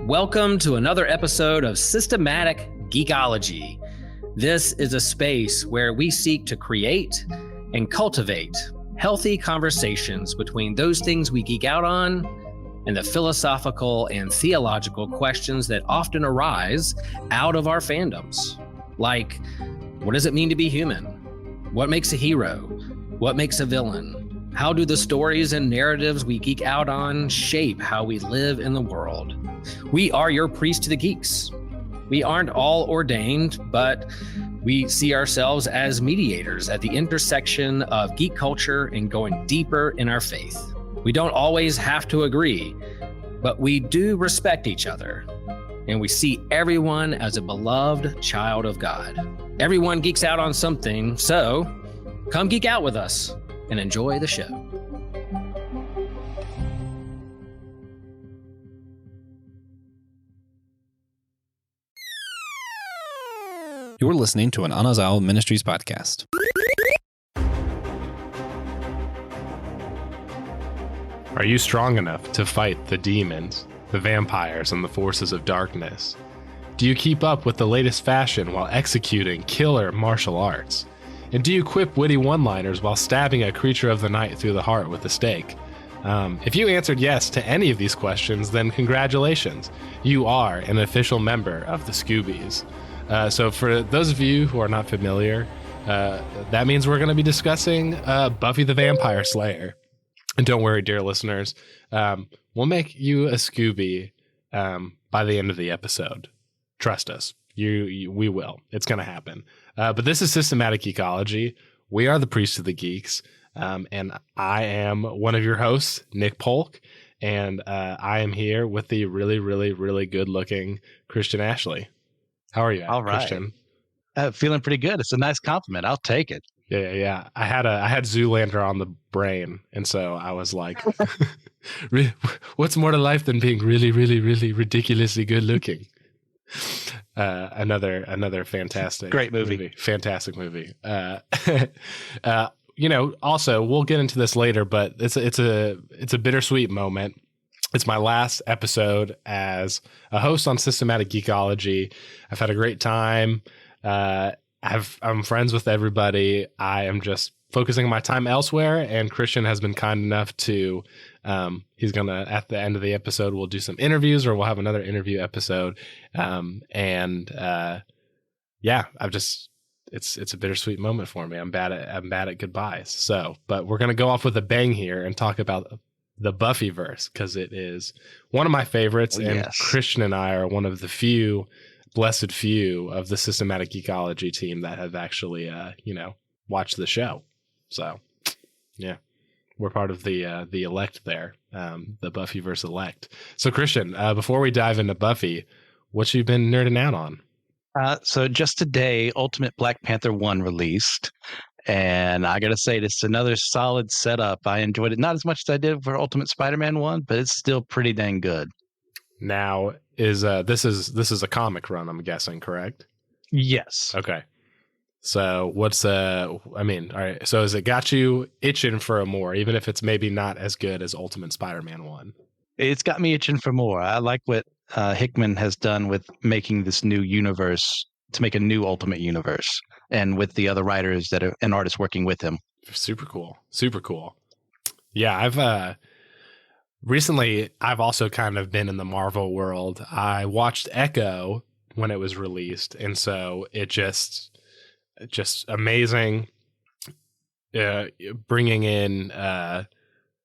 Welcome to another episode of Systematic Geekology. This is a space where we seek to create and cultivate healthy conversations between those things we geek out on and the philosophical and theological questions that often arise out of our fandoms. Like, what does it mean to be human? What makes a hero? What makes a villain? How do the stories and narratives we geek out on shape how we live in the world? We are your priest to the geeks. We aren't all ordained, but we see ourselves as mediators at the intersection of geek culture and going deeper in our faith. We don't always have to agree, but we do respect each other, and we see everyone as a beloved child of God. Everyone geeks out on something, so come geek out with us and enjoy the show. You're listening to an Anazao Ministries podcast. Are you strong enough to fight the demons, the vampires, and the forces of darkness? Do you keep up with the latest fashion while executing killer martial arts? And do you quip witty one-liners while stabbing a creature of the night through the heart with a stake? If you answered yes to any of these questions, then congratulations. You are an official member of the Scoobies. So for those of you who are not familiar, that means we're going to be discussing Buffy the Vampire Slayer. And don't worry, dear listeners, we'll make you a Scooby by the end of the episode. Trust us, we will. It's going to happen. But this is Systematic Geekology. We are the priests of the geeks, and I am one of your hosts, Nick Polk, and I am here with the really, really, really good-looking Christian Ashley. How are you, all right. Christian? Feeling pretty good. It's a nice compliment. I'll take it. Yeah. I had Zoolander on the brain, and so I was like, "What's more to life than being really, really, really ridiculously good looking?" Another fantastic, great movie. Fantastic movie. Also we'll get into this later, but it's a bittersweet moment. It's my last episode as a host on Systematic Geekology. I've had a great time. I'm friends with everybody. I am just focusing my time elsewhere, and Christian has been kind enough to, he's going to, at the end of the episode, we'll do some interviews, or we'll have another interview episode. It's a bittersweet moment for me. I'm bad at goodbyes. So, but we're going to go off with a bang here and talk about the Buffyverse, because it is one of my favorites, and yes, Christian and I are one of the blessed few of the Systematic Geekology team that have actually, watched the show. So, yeah, we're part of the elect there, the Buffyverse elect. So, Christian, before we dive into Buffy, what you been nerding out on? So just today, Ultimate Black Panther 1 released. And I got to say, this is another solid setup. I enjoyed it. Not as much as I did for Ultimate Spider-Man 1, but it's still pretty dang good. Now, this is a comic run, I'm guessing, correct? Yes. Okay. So all right. So has it got you itching for a more, even if it's maybe not as good as Ultimate Spider-Man 1? It's got me itching for more. I like what Hickman has done with making this new universe, to make a new Ultimate Universe, and with the other writers and artists working with him. Super cool. Yeah, recently I've also kind of been in the Marvel world. I watched Echo when it was released, and so it just amazing. Bringing in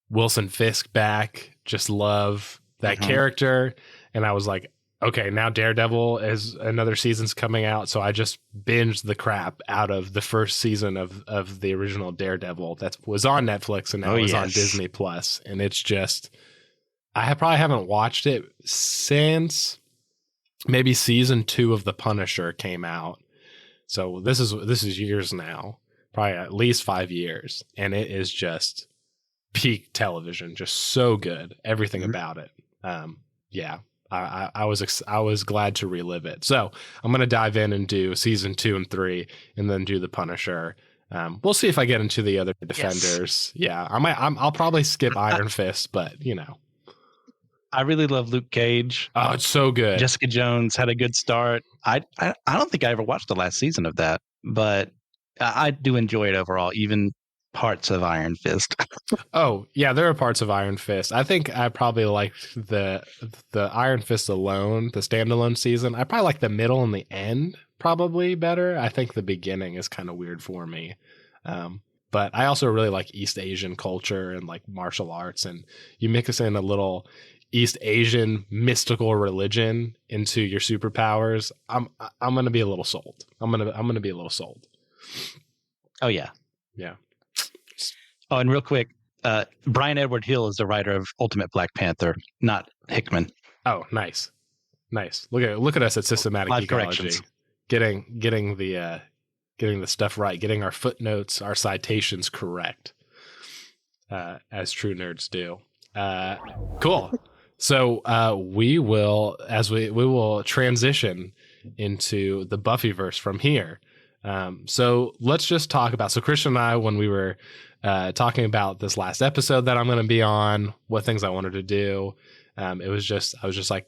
Wilson Fisk back, just love that character, and I was like, okay, now Daredevil is another season's coming out, so I just binged the crap out of the first season of the original Daredevil that was on Netflix, and now it's on Disney Plus, and it's just, I probably haven't watched it since maybe season 2 of The Punisher came out. So this is years now, probably at least 5 years, and it is just peak television, just so good, everything about it. I was glad to relive it. So I'm going to dive in and do season 2 and 3, and then do The Punisher. We'll see if I get into the other Defenders. Yes. Yeah, I'll probably skip Iron Fist, but I really love Luke Cage. Oh, it's so good. Jessica Jones had a good start. I don't think I ever watched the last season of that, but I do enjoy it overall, even parts of Iron Fist. Oh, yeah, there are parts of Iron Fist. I think I probably liked the Iron Fist alone, the standalone season. I probably like the middle and the end probably better. I think the beginning is kind of weird for me. But I also really like East Asian culture and like martial arts, and you mix in a little East Asian mystical religion into your superpowers. I'm gonna be a little sold. I'm gonna be a little sold. Oh yeah. Yeah. Oh, and real quick, Brian Edward Hill is the writer of Ultimate Black Panther, not Hickman. Oh, nice. Look at us at Systematic Live Geekology, corrections. getting the stuff right, getting our footnotes, our citations correct, as true nerds do. Cool. So we will transition into the Buffyverse from here. So let's just talk about. So Christian and I, when we were talking about this last episode that I'm going to be on, what things I wanted to do, I was just like,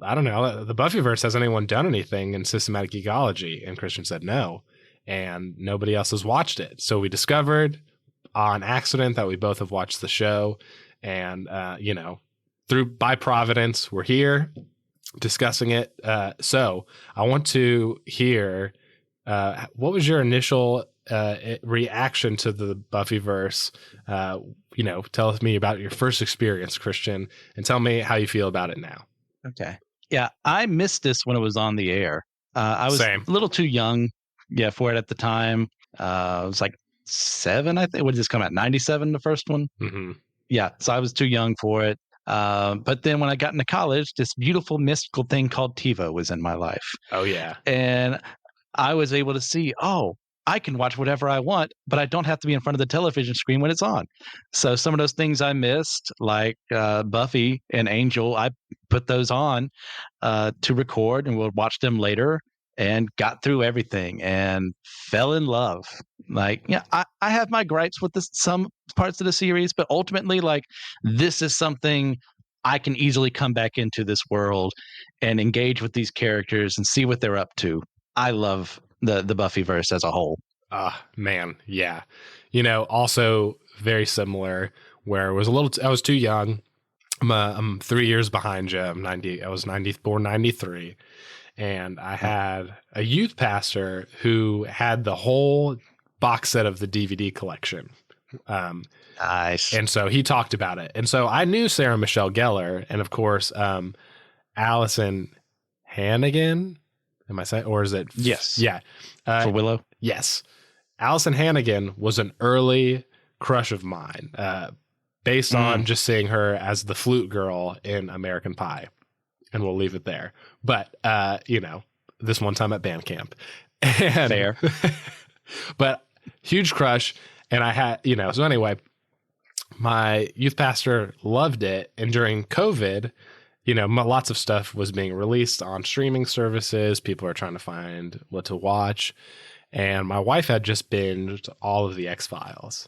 I don't know, the Buffyverse, has anyone done anything in Systematic Geekology? And Christian said no, and nobody else has watched it. So we discovered on accident that we both have watched the show, and by providence, we're here discussing it. So I want to hear, what was your initial reaction to the Buffyverse? Tell me about your first experience, Christian, and tell me how you feel about it now. Okay. Yeah, I missed this when it was on the air. I was Same. a little too young, for it at the time. It was like 7, I think. What did this come out? 97, the first one? Mm-hmm. Yeah, so I was too young for it. But then when I got into college, this beautiful mystical thing called TiVo was in my life. Oh, yeah. And I was able to see, I can watch whatever I want, but I don't have to be in front of the television screen when it's on. So some of those things I missed, like Buffy and Angel, I put those on to record, and we'll watch them later, and got through everything and fell in love. I have my gripes with some parts of the series, but ultimately, this is something I can easily come back into this world and engage with these characters and see what they're up to. I love the Buffyverse as a whole. Man, yeah. Also very similar, where I was too young. I'm 3 years behind you. I was born 93. And I had a youth pastor who had the whole box set of the DVD collection. Nice. And so he talked about it. And so I knew Sarah Michelle Gellar, and of course, Allison Hannigan. Am I saying, or is it? Yes. Yeah. For Willow? Yes. Allison Hannigan was an early crush of mine, based on just seeing her as the flute girl in American Pie. And we'll leave it there. But, this one time at band camp. And, Fair. But huge crush. And I had, so anyway, my youth pastor loved it. And during COVID, lots of stuff was being released on streaming services. People are trying to find what to watch. And my wife had just binged all of the X-Files.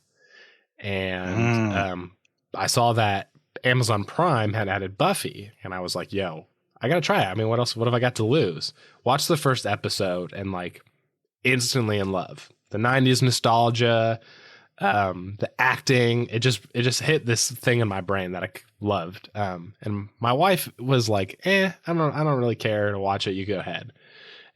And I saw that Amazon Prime had added Buffy. And I was like, yo, I got to try it. I mean, what have I got to lose? Watch the first episode and instantly in love. The 90s nostalgia, the acting, it just hit this thing in my brain that I loved. And my wife was like, I don't really care to watch it. You go ahead.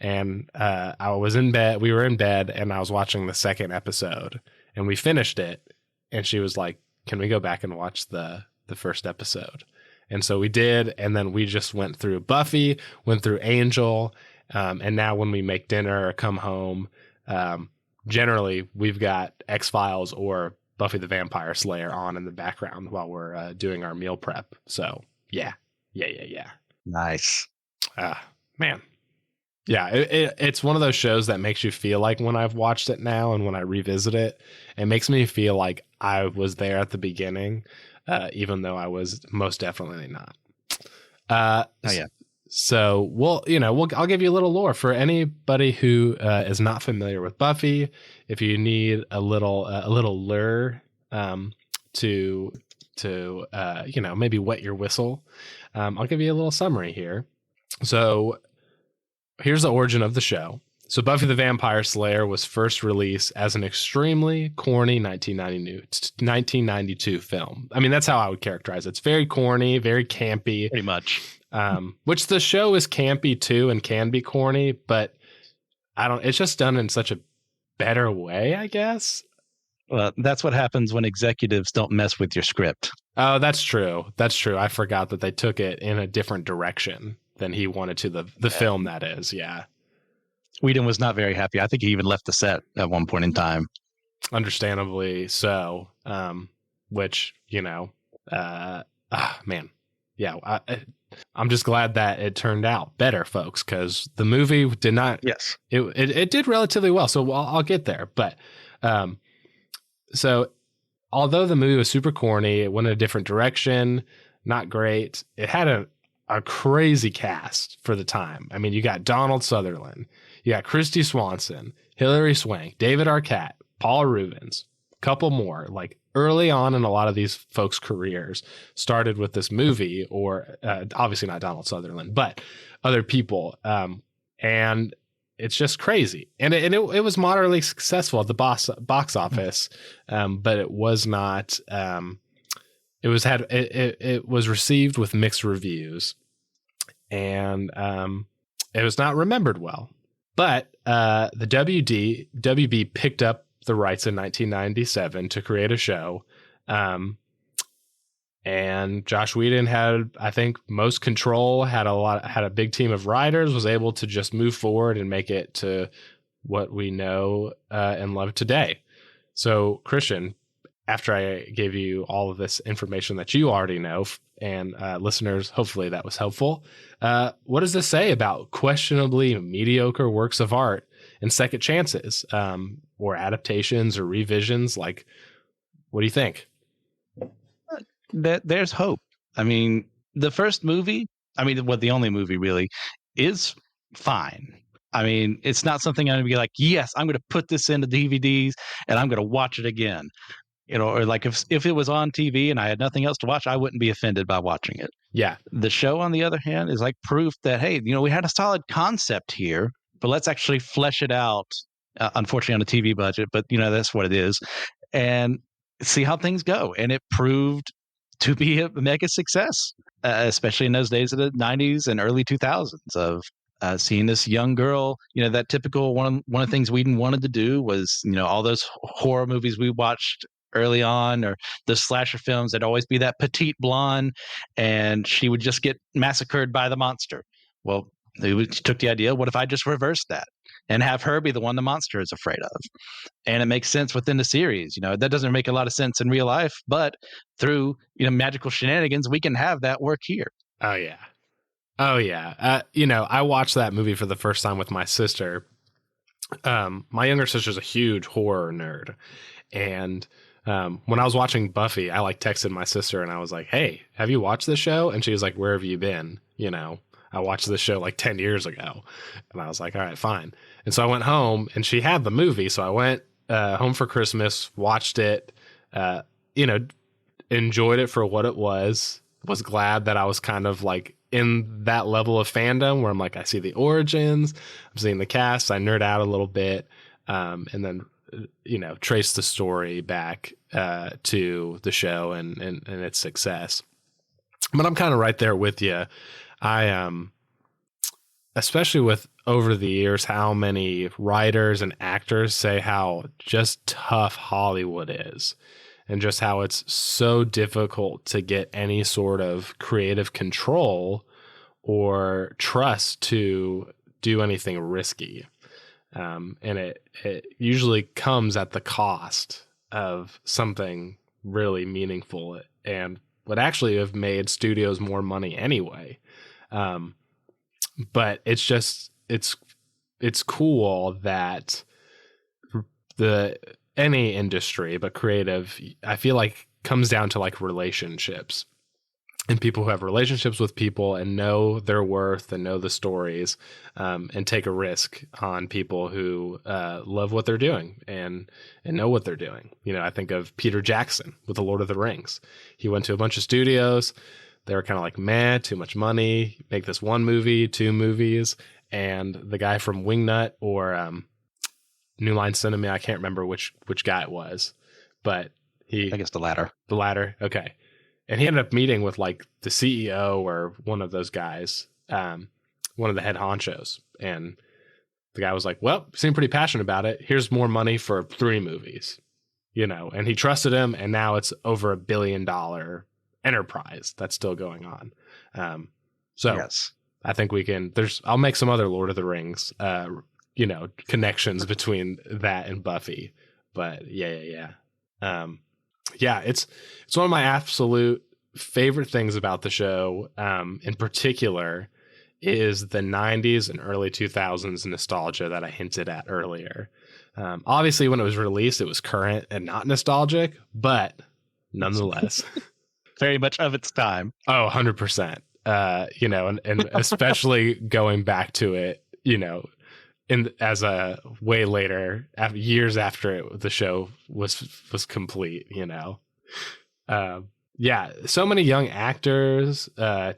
And I was in bed. We were in bed, and I was watching the second episode, and we finished it. And she was like, "Can we go back and watch the first episode?" And so we did, and then we just went through Buffy, went through Angel, and now when we make dinner or come home, generally we've got X-Files or Buffy the Vampire Slayer on in the background while we're doing our meal prep. So yeah. Nice. Man. Yeah, it's one of those shows that makes you feel like when I've watched it now and when I revisit it, it makes me feel like I was there at the beginning, even though I was most definitely not. Oh yeah. So I'll give you a little lore for anybody who is not familiar with Buffy. If you need a little lure to to maybe wet your whistle, I'll give you a little summary here. So here's the origin of the show. So Buffy the Vampire Slayer was first released as an extremely corny 1992 film. I mean, that's how I would characterize it. It's very corny, very campy. Pretty much. Which the show is campy too and can be corny, but it's just done in such a better way, I guess. Well, that's what happens when executives don't mess with your script. Oh, that's true. That's true. I forgot that they took it in a different direction than he wanted to, the film, that is. Yeah. Whedon was not very happy. I think he even left the set at one point in time. Understandably so. Which, man. Yeah. I'm just glad that it turned out better, folks, because the movie did not. Yes. It did relatively well. So I'll get there. But so although the movie was super corny, it went in a different direction, not great. It had a crazy cast for the time. I mean, you got Donald Sutherland, you got Christy Swanson, Hilary Swank, David Arquette, Paul Rubens, a couple more. Like early on in a lot of these folks' careers started with this movie, or obviously not Donald Sutherland, but other people. And it's just crazy. And it was moderately successful at the box office, but it was not. It was received with mixed reviews, and it was not remembered well. But the WB picked up the rights in 1997 to create a show, and Joss Whedon had, I think, most control. Had a big team of writers. Was able to just move forward and make it to what we know and love today. So, Christian, after I gave you all of this information that you already know, and listeners, hopefully that was helpful. What does this say about questionably mediocre works of art and second chances, or adaptations or revisions? Like, what do you think? There's hope. I mean, the first movie, the only movie really, is fine. I mean, it's not something I'm going to be like, yes, I'm going to put this into DVDs and I'm going to watch it again. Or like if it was on TV and I had nothing else to watch, I wouldn't be offended by watching it. Yeah. The show, on the other hand, is like proof that, hey, we had a solid concept here, but let's actually flesh it out, unfortunately on a TV budget, but that's what it is, and see how things go. And it proved to be a mega success, especially in those days of the 90s and early 2000s of seeing this young girl, that typical one of the things Whedon wanted to do was, all those horror movies we watched early on, or the slasher films, that'd always be that petite blonde and she would just get massacred by the monster. Well, they took the idea, what if I just reversed that and have her be the one the monster is afraid of? And it makes sense within the series. That doesn't make a lot of sense in real life, but through magical shenanigans, we can have that work here. Oh yeah. I watched that movie for the first time with my sister. My younger sister's a huge horror nerd, and when I was watching Buffy, I texted my sister and I was like, "Hey, have you watched this show?" And she was like, "Where have you been?" I watched this show 10 years ago, and I was like, "All right, fine." And so I went home and she had the movie. So I went home for Christmas, watched it, enjoyed it for what it was glad that I was kind of in that level of fandom where I'm like, I see the origins, I'm seeing the cast, I nerd out a little bit, and then trace the story back to the show and its success. But I'm kind of right there with you. I especially with over the years how many writers and actors say how just tough Hollywood is, and just how it's so difficult to get any sort of creative control or trust to do anything risky. And it usually comes at the cost of something really meaningful and would actually have made studios more money anyway. But it's cool that any industry, but creative, I feel like comes down to relationships. and people who have relationships with people and know their worth and know the stories, and take a risk on people who love what they're doing and know what they're doing. I think of Peter Jackson with The Lord of the Rings. He went to a bunch of studios. They were kind of like, man, too much money. Make this one movie, 2 movies. And the guy from Wingnut or New Line Cinema, I can't remember which guy it was, but I guess the latter. The latter. Okay. And he ended up meeting with like the CEO or one of those guys, one of the head honchos. And the guy was like, well, you seem pretty passionate about it. Here's more money for 3 movies, and he trusted him. And now it's over $1 billion enterprise that's still going on. So yes. I think I'll make some other Lord of the Rings, connections between that and Buffy. But yeah. It's one of my absolute favorite things about the show, in particular, is the 90s and early 2000s nostalgia that I hinted at earlier. Obviously, when it was released, it was current and not nostalgic, but nonetheless. Very much of its time. Oh, 100%. And especially going back to it, as a way later, years after the show was complete, so many young actors,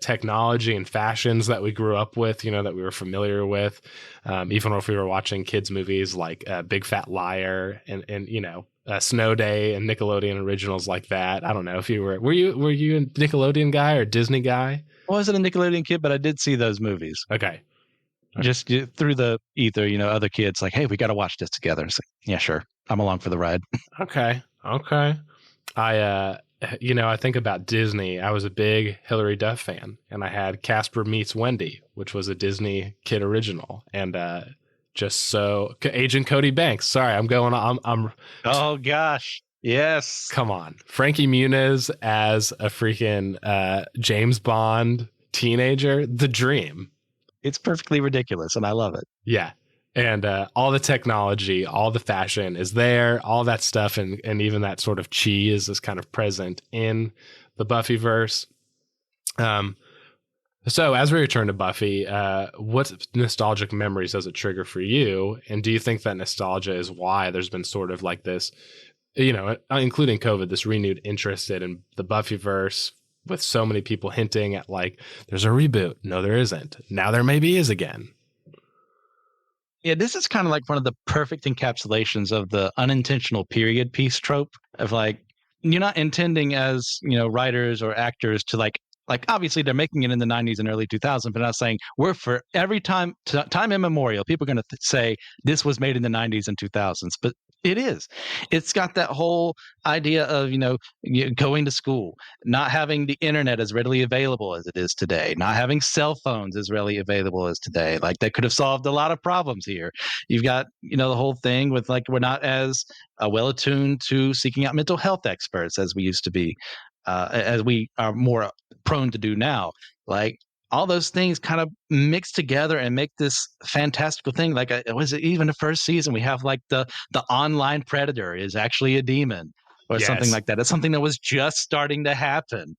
technology and fashions that we grew up with, that we were familiar with, even if we were watching kids movies like Big Fat Liar and Snow Day and Nickelodeon originals like that. I don't know if you were you a Nickelodeon guy or Disney guy? I wasn't a Nickelodeon kid, but I did see those movies. Okay. Just through the ether, other kids like, hey, we got to watch this together. So, yeah, sure. I'm along for the ride. Okay. I think about Disney. I was a big Hilary Duff fan, and I had Casper Meets Wendy, which was a Disney kid original, and Agent Cody Banks. Sorry, I'm going on. I'm. Oh gosh, yes. Come on, Frankie Muniz as a freaking James Bond teenager, the dream. It's perfectly ridiculous, and I love it. Yeah. And all the technology, all the fashion is there, all that stuff, and even that sort of cheese is kind of present in the Buffyverse. So as we return to Buffy, what nostalgic memories does it trigger for you? And do you think that nostalgia is why there's been sort of like this, including COVID, this renewed interest in the Buffyverse, with so many people hinting at like, there's a reboot. No, there isn't. Now there maybe is again. Yeah, this is kind of like one of the perfect encapsulations of the unintentional period piece trope of like, you're not intending as, writers or actors to like obviously they're making it in the 90s and early 2000s, but not saying we're for every time immemorial, people are going to say this was made in the 90s and 2000s, but it is. It's got that whole idea of, going to school, not having the internet as readily available as it is today, not having cell phones as readily available as today. Like that could have solved a lot of problems here. You've got, the whole thing with like, we're not as well attuned to seeking out mental health experts as we used to be, as we are more prone to do now. Like, all those things kind of mix together and make this fantastical thing. Like, was it even the first season? We have like the online predator is actually a demon or something like that. It's something that was just starting to happen.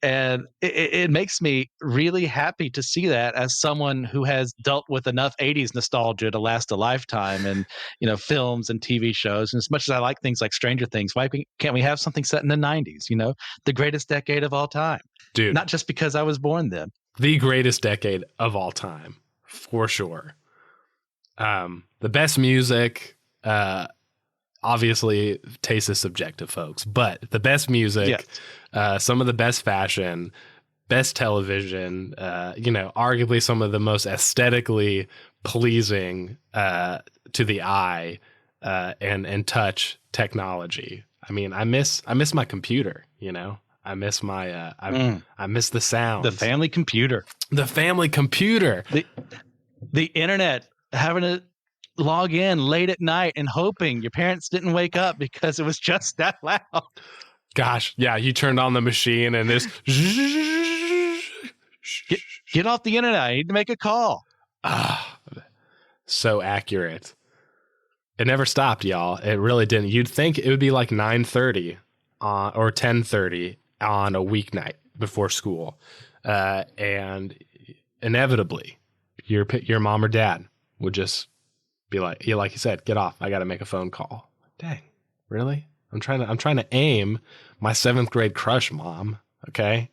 And it makes me really happy to see that as someone who has dealt with enough 80s nostalgia to last a lifetime and, films and TV shows. And as much as I like things like Stranger Things, why can't we have something set in the 90s, the greatest decade of all time? Dude. Not just because I was born then. The greatest decade of all time, for sure. The best music, obviously, taste is subjective, folks, but the best music, some of the best fashion, best television, arguably some of the most aesthetically pleasing to the eye and touch technology. I mean, I miss my computer, I miss my I miss the sound. The family computer. The family computer. The internet, having to log in late at night and hoping your parents didn't wake up because it was just that loud. Gosh, yeah, you turned on the machine and this get off the internet. I need to make a call. So accurate. It never stopped, y'all. It really didn't. You'd think it would be like 9:30 or 10:30 on a weeknight, before school, and inevitably, your mom or dad would just be like, yeah, like you said, get off. I got to make a phone call. Dang, really? I'm trying to aim my 7th grade crush, Mom. Okay.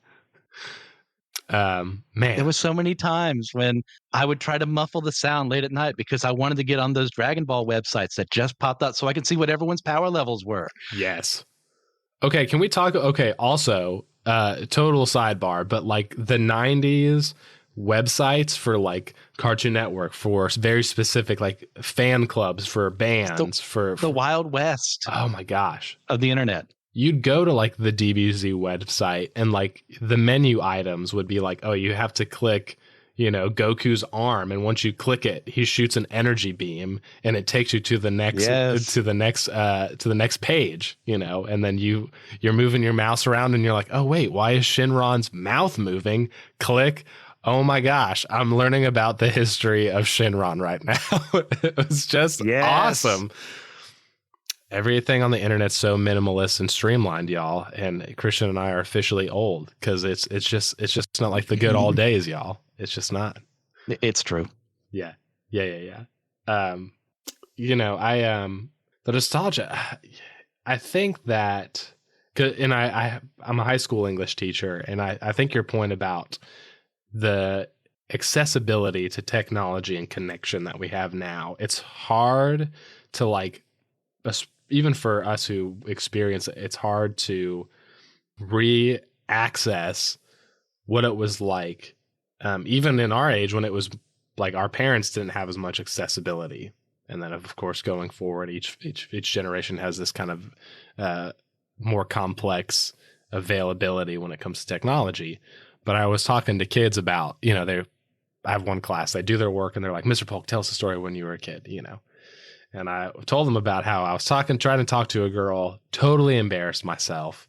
Man, There was so many times when I would try to muffle the sound late at night because I wanted to get on those Dragon Ball websites that just popped up so I could see what everyone's power levels were. yes. Okay, can we talk? Okay, also, total sidebar, but like the 90s websites for like Cartoon Network, for very specific like fan clubs for bands, for the Wild West. Oh my gosh. Of the internet. You'd go to like the DBZ website and like the menu items would be like, oh, you have to click, Goku's arm, and once you click it, he shoots an energy beam and it takes you to the next to the next page, and then you're moving your mouse around and you're like, oh wait, why is Shinron's mouth moving? Click. Oh my gosh, I'm learning about the history of Shinron right now. It was just awesome. Everything on the internet's so minimalist and streamlined, y'all. And Christian and I are officially old because it's just not like the good old days, y'all. It's just not. It's true. Yeah. The nostalgia. I think that, and I'm a high school English teacher, and I think your point about the accessibility to technology and connection that we have now, it's hard to like. Even for us who experience it, it's hard to re-access what it was like, even in our age when it was like our parents didn't have as much accessibility. And then, of course, going forward, each generation has this kind of more complex availability when it comes to technology. But I was talking to kids about, I have one class, they do their work and they're like, Mr. Polk, tell us a story when you were a kid, And I told them about how I was trying to talk to a girl, totally embarrassed myself,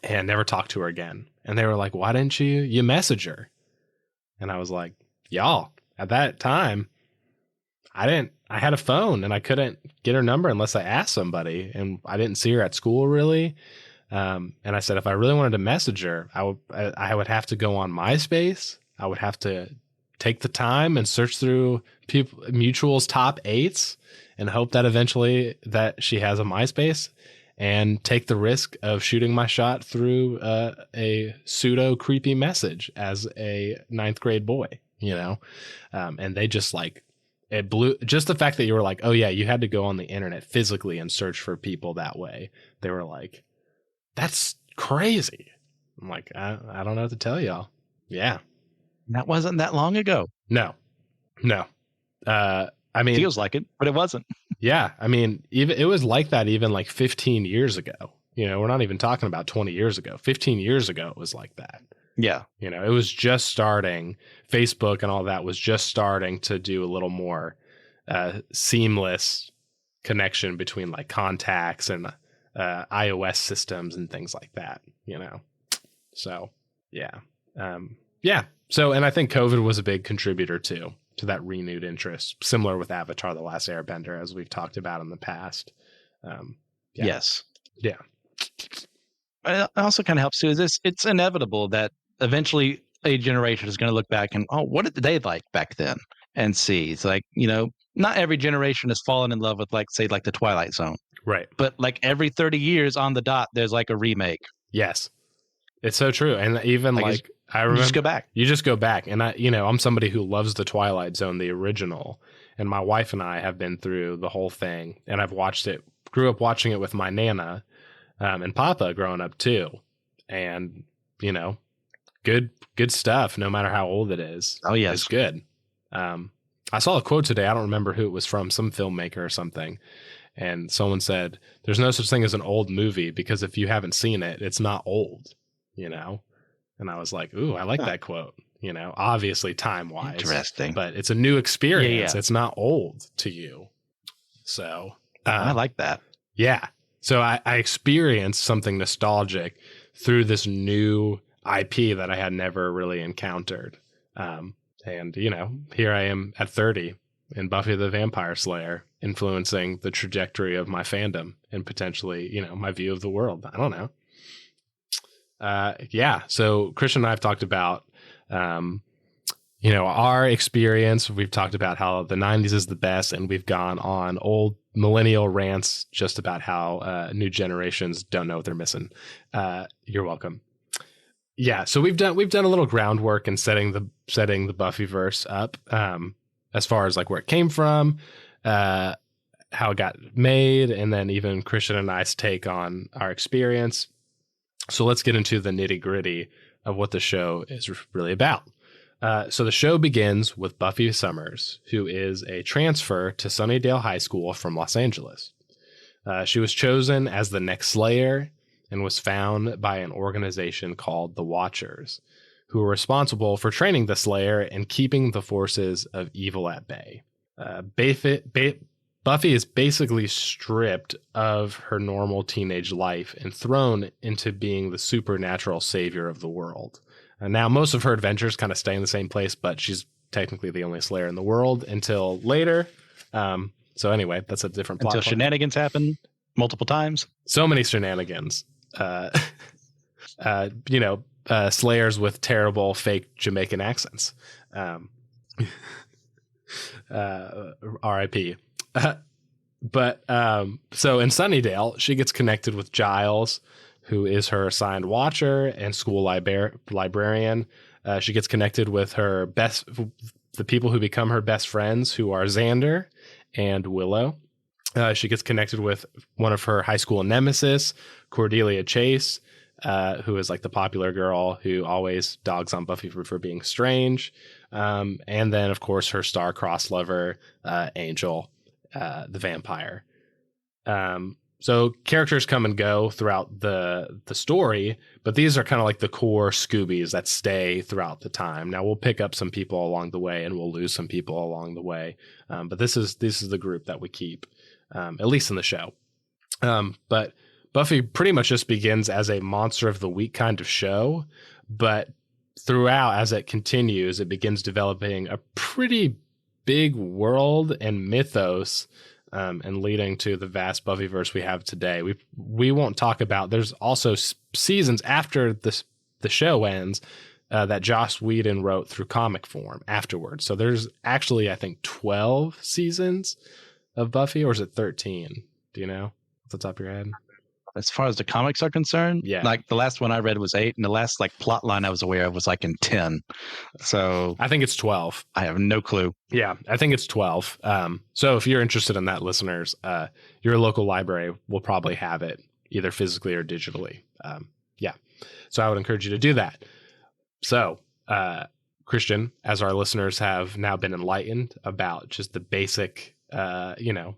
and never talked to her again. And they were like, why didn't you message her? And I was like, y'all, at that time, I had a phone and I couldn't get her number unless I asked somebody, and I didn't see her at school really. And I said, if I really wanted to message her, I would have to go on MySpace. I would have to take the time and search through mutuals top 8s and hope that eventually that she has a MySpace, and take the risk of shooting my shot through a pseudo creepy message as a 9th grade boy, and they just like, it blew, just the fact that you were like, oh yeah, you had to go on the internet physically and search for people that way. They were like, that's crazy. I'm like, I don't know what to tell y'all. Yeah. That wasn't that long ago. No. I mean, feels like it, but it wasn't. Yeah. I mean, even it was like that even like 15 years ago. We're not even talking about 20 years ago. 15 years ago, it was like that. Yeah. It was just starting. Facebook and all that was just starting to do a little more seamless connection between like contacts and iOS systems and things like that, So, yeah. So, and I think COVID was a big contributor too, to that renewed interest, similar with Avatar: The Last Airbender, as we've talked about in the past. Yes. Yeah. It also kind of helps too. It's inevitable that eventually a generation is going to look back and, oh, what did they like back then? And see, it's like, not every generation has fallen in love with, like, say, like the Twilight Zone. Right. But like every 30 years on the dot, there's like a remake. Yes. It's so true. And even like I remember, you just go back. And I'm somebody who loves the Twilight Zone, the original. And my wife and I have been through the whole thing, and I've watched it, grew up watching it with my Nana, and Papa growing up too. And, good stuff, no matter how old it is. Oh, yes. It's good. I saw a quote today. I don't remember who it was from, some filmmaker or something. And someone said, there's no such thing as an old movie, because if you haven't seen it, it's not old, And I was like, ooh, I like that quote, obviously time wise. Interesting. But it's a new experience. Yeah. It's not old to you. So I like that. Yeah. So I experienced something nostalgic through this new IP that I had never really encountered. And, here I am at 30 in Buffy the Vampire Slayer, influencing the trajectory of my fandom and potentially, my view of the world. I don't know. Yeah. So Christian and I have talked about, our experience. We've talked about how the 90s is the best, and we've gone on old millennial rants just about how new generations don't know what they're missing. You're welcome. Yeah. So we've done a little groundwork in setting the Buffyverse up, as far as like where it came from, how it got made, and then even Christian and I's take on our experience. So let's get into the nitty gritty of what the show is really about. So the show begins with Buffy Summers, who is a transfer to Sunnydale High School from Los Angeles. She was chosen as the next Slayer and was found by an organization called the Watchers, who were responsible for training the Slayer and keeping the forces of evil at bay. Buffy is basically stripped of her normal teenage life and thrown into being the supernatural savior of the world. Now, most of her adventures kind of stay in the same place, but she's technically the only Slayer in the world until later. So anyway, that's a different plot. Until shenanigans happen multiple times. So many shenanigans. Slayers with terrible fake Jamaican accents. R.I.P. But so in Sunnydale, she gets connected with Giles, who is her assigned watcher and school librarian. She gets connected with the people who become her best friends, who are Xander and Willow. She gets connected with one of her high school nemesis, Cordelia Chase, who is like the popular girl who always dogs on Buffy for being strange. And then, of course, her star-crossed lover, Angel, the vampire. So characters come and go throughout the story, but these are kind of like the core Scoobies that stay throughout the time. Now we'll pick up some people along the way, and we'll lose some people along the way. But this is the group that we keep, at least in the show. But Buffy pretty much just begins as a monster of the week kind of show, but throughout, as it continues, it begins developing a pretty big world and mythos, and leading to the vast Buffyverse we have today. We won't talk about. There's also seasons after the show ends that Joss Whedon wrote through comic form afterwards. So there's actually, I think, 12 seasons of Buffy, or is it 13? Do you know off the top of your head? As far as the comics are concerned, yeah. Like the last one I read was 8, and the last like plot line I was aware of was like in 10. So I think it's 12. I have no clue. Yeah, I think it's 12. So if you're interested in that, listeners, your local library will probably have it either physically or digitally. Yeah. So I would encourage you to do that. So, Christian, as our listeners have now been enlightened about just the basic, understanding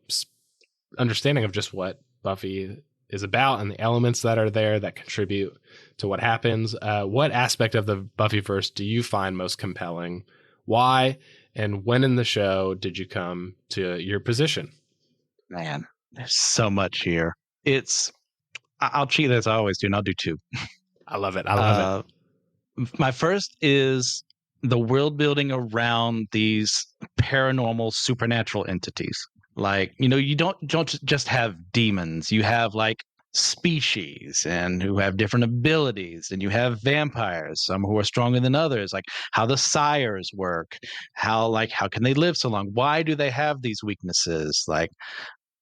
of just what Buffy is about and the elements that are there that contribute to what happens. What aspect of the Buffyverse do you find most compelling? Why? And when in the show did you come to your position? Man, there's so much here. I'll cheat as I always do, and I'll do 2. I love it. I love it. My first is the world building around these paranormal supernatural entities. Like, you don't just have demons. You have like species and who have different abilities, and you have vampires, some who are stronger than others, like how the sires work, how can they live so long? Why do they have these weaknesses? Like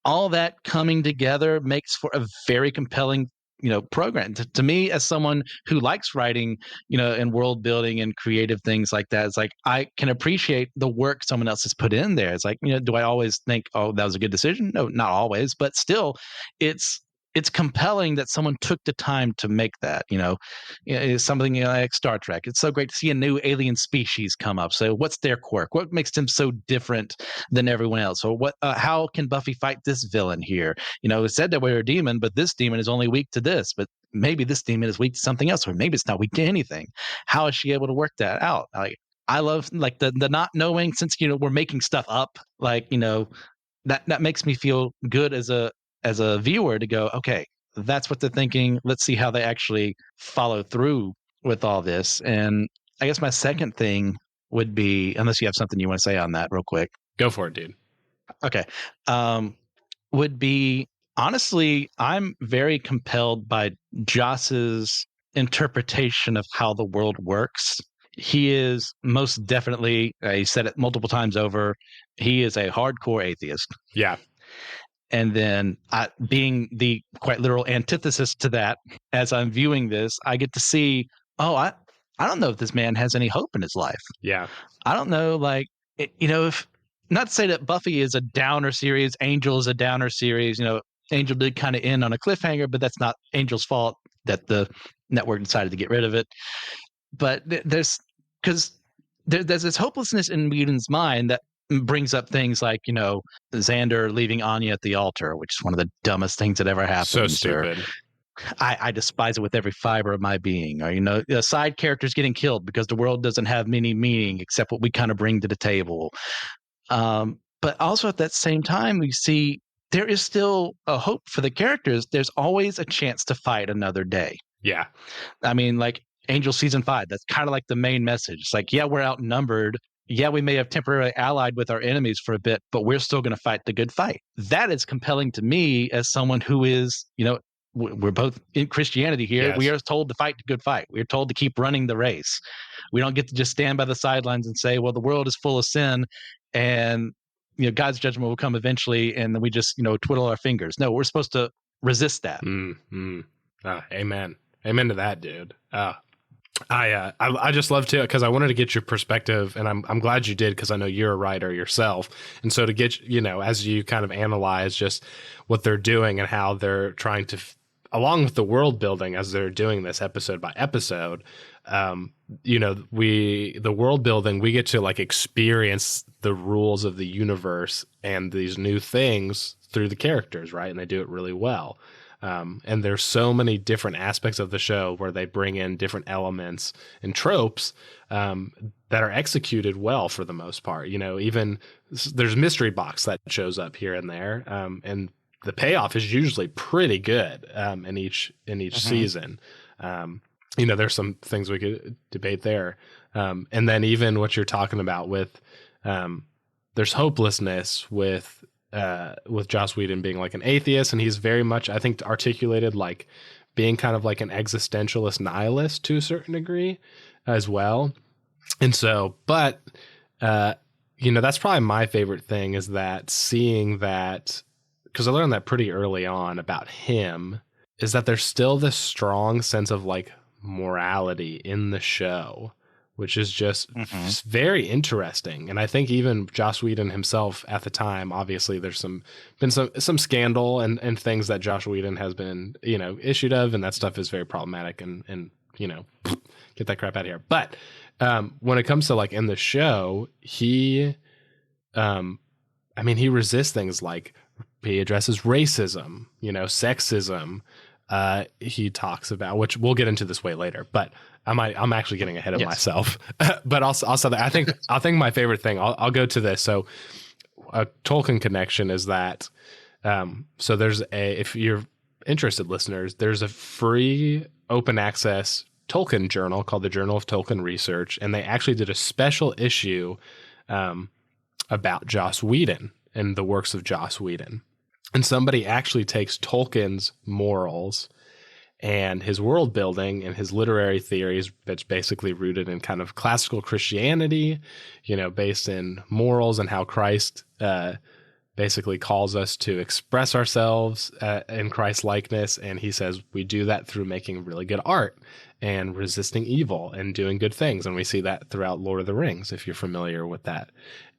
all that coming together makes for a very compelling program. To me, as someone who likes writing, and world building and creative things like that, it's like I can appreciate the work someone else has put in there. It's like, do I always think, oh, that was a good decision? No, not always, but still, it's compelling that someone took the time to make that. It's something like Star Trek. It's so great to see a new alien species come up. So what's their quirk? What makes them so different than everyone else? Or what? How can Buffy fight this villain here? It said that we're a demon, but this demon is only weak to this. But maybe this demon is weak to something else, or maybe it's not weak to anything. How is she able to work that out? I love like the not knowing, since we're making stuff up. Like that makes me feel good as a viewer to go, okay, that's what they're thinking. Let's see how they actually follow through with all this. And I guess my second thing would be, unless you have something you want to say on that real quick. Go for it, dude. Okay. Would be, honestly, I'm very compelled by Joss's interpretation of how the world works. He is most definitely, he said it multiple times over, he is a hardcore atheist. Yeah. And then being the quite literal antithesis to that, as I'm viewing this, I get to see, I don't know if this man has any hope in his life. Yeah. I don't know, if not to say that Buffy is a downer series, Angel is a downer series. Angel did kind of end on a cliffhanger, but that's not Angel's fault that the network decided to get rid of it. But there's this hopelessness in Whedon's mind that brings up things like, Xander leaving Anya at the altar, which is one of the dumbest things that ever happened. So stupid. I despise it with every fiber of my being. Or, side characters getting killed because the world doesn't have any meaning except what we kind of bring to the table. But also at that same time, we see there is still a hope for the characters. There's always a chance to fight another day. Yeah. I mean, like Angel season 5, that's kind of like the main message. It's like, yeah, we're outnumbered. Yeah, we may have temporarily allied with our enemies for a bit, but we're still going to fight the good fight. That is compelling to me as someone who is, we're both in Christianity here. Yes. We are told to fight the good fight. We're told to keep running the race. We don't get to just stand by the sidelines and say, well, the world is full of sin and God's judgment will come eventually, and then we just twiddle our fingers. No, we're supposed to resist that. Amen to that, dude. I just love to, because I wanted to get your perspective, and I'm glad you did, because I know you're a writer yourself, and so to get as you kind of analyze just what they're doing and how they're trying to along with the world building as they're doing this episode by episode, the world building, we get to like experience the rules of the universe and these new things through the characters, right? And they do it really well. And there's so many different aspects of the show where they bring in different elements and tropes that are executed well for the most part. Even there's mystery box that shows up here and there, and the payoff is usually pretty good in each season. There's some things we could debate there, and then even what you're talking about with there's hopelessness with Joss Whedon being like an atheist, and he's very much, I think, articulated like being kind of like an existentialist nihilist to a certain degree as well. And so, but that's probably my favorite thing, is that seeing that, because I learned that pretty early on about him, is that there's still this strong sense of like morality in the show, which is just very interesting. And I think even Joss Whedon himself at the time, obviously there's been some scandal and things that Joss Whedon has been, issued of, and that stuff is very problematic and get that crap out of here. But when it comes to like in the show, he resists things like, he addresses racism, sexism. He talks about, which we'll get into this way later, but I'm actually getting ahead of myself. But also that I think my favorite thing, I'll go to this. So a Tolkien connection is that, so there's if you're interested, listeners, there's a free open access Tolkien journal called the Journal of Tolkien Research. And they actually did a special issue about Joss Whedon and the works of Joss Whedon. And somebody actually takes Tolkien's morals and his world building and his literary theories, that's basically rooted in kind of classical Christianity, based in morals and how Christ basically calls us to express ourselves in Christ's likeness. And he says we do that through making really good art and resisting evil and doing good things. And we see that throughout Lord of the Rings, if you're familiar with that.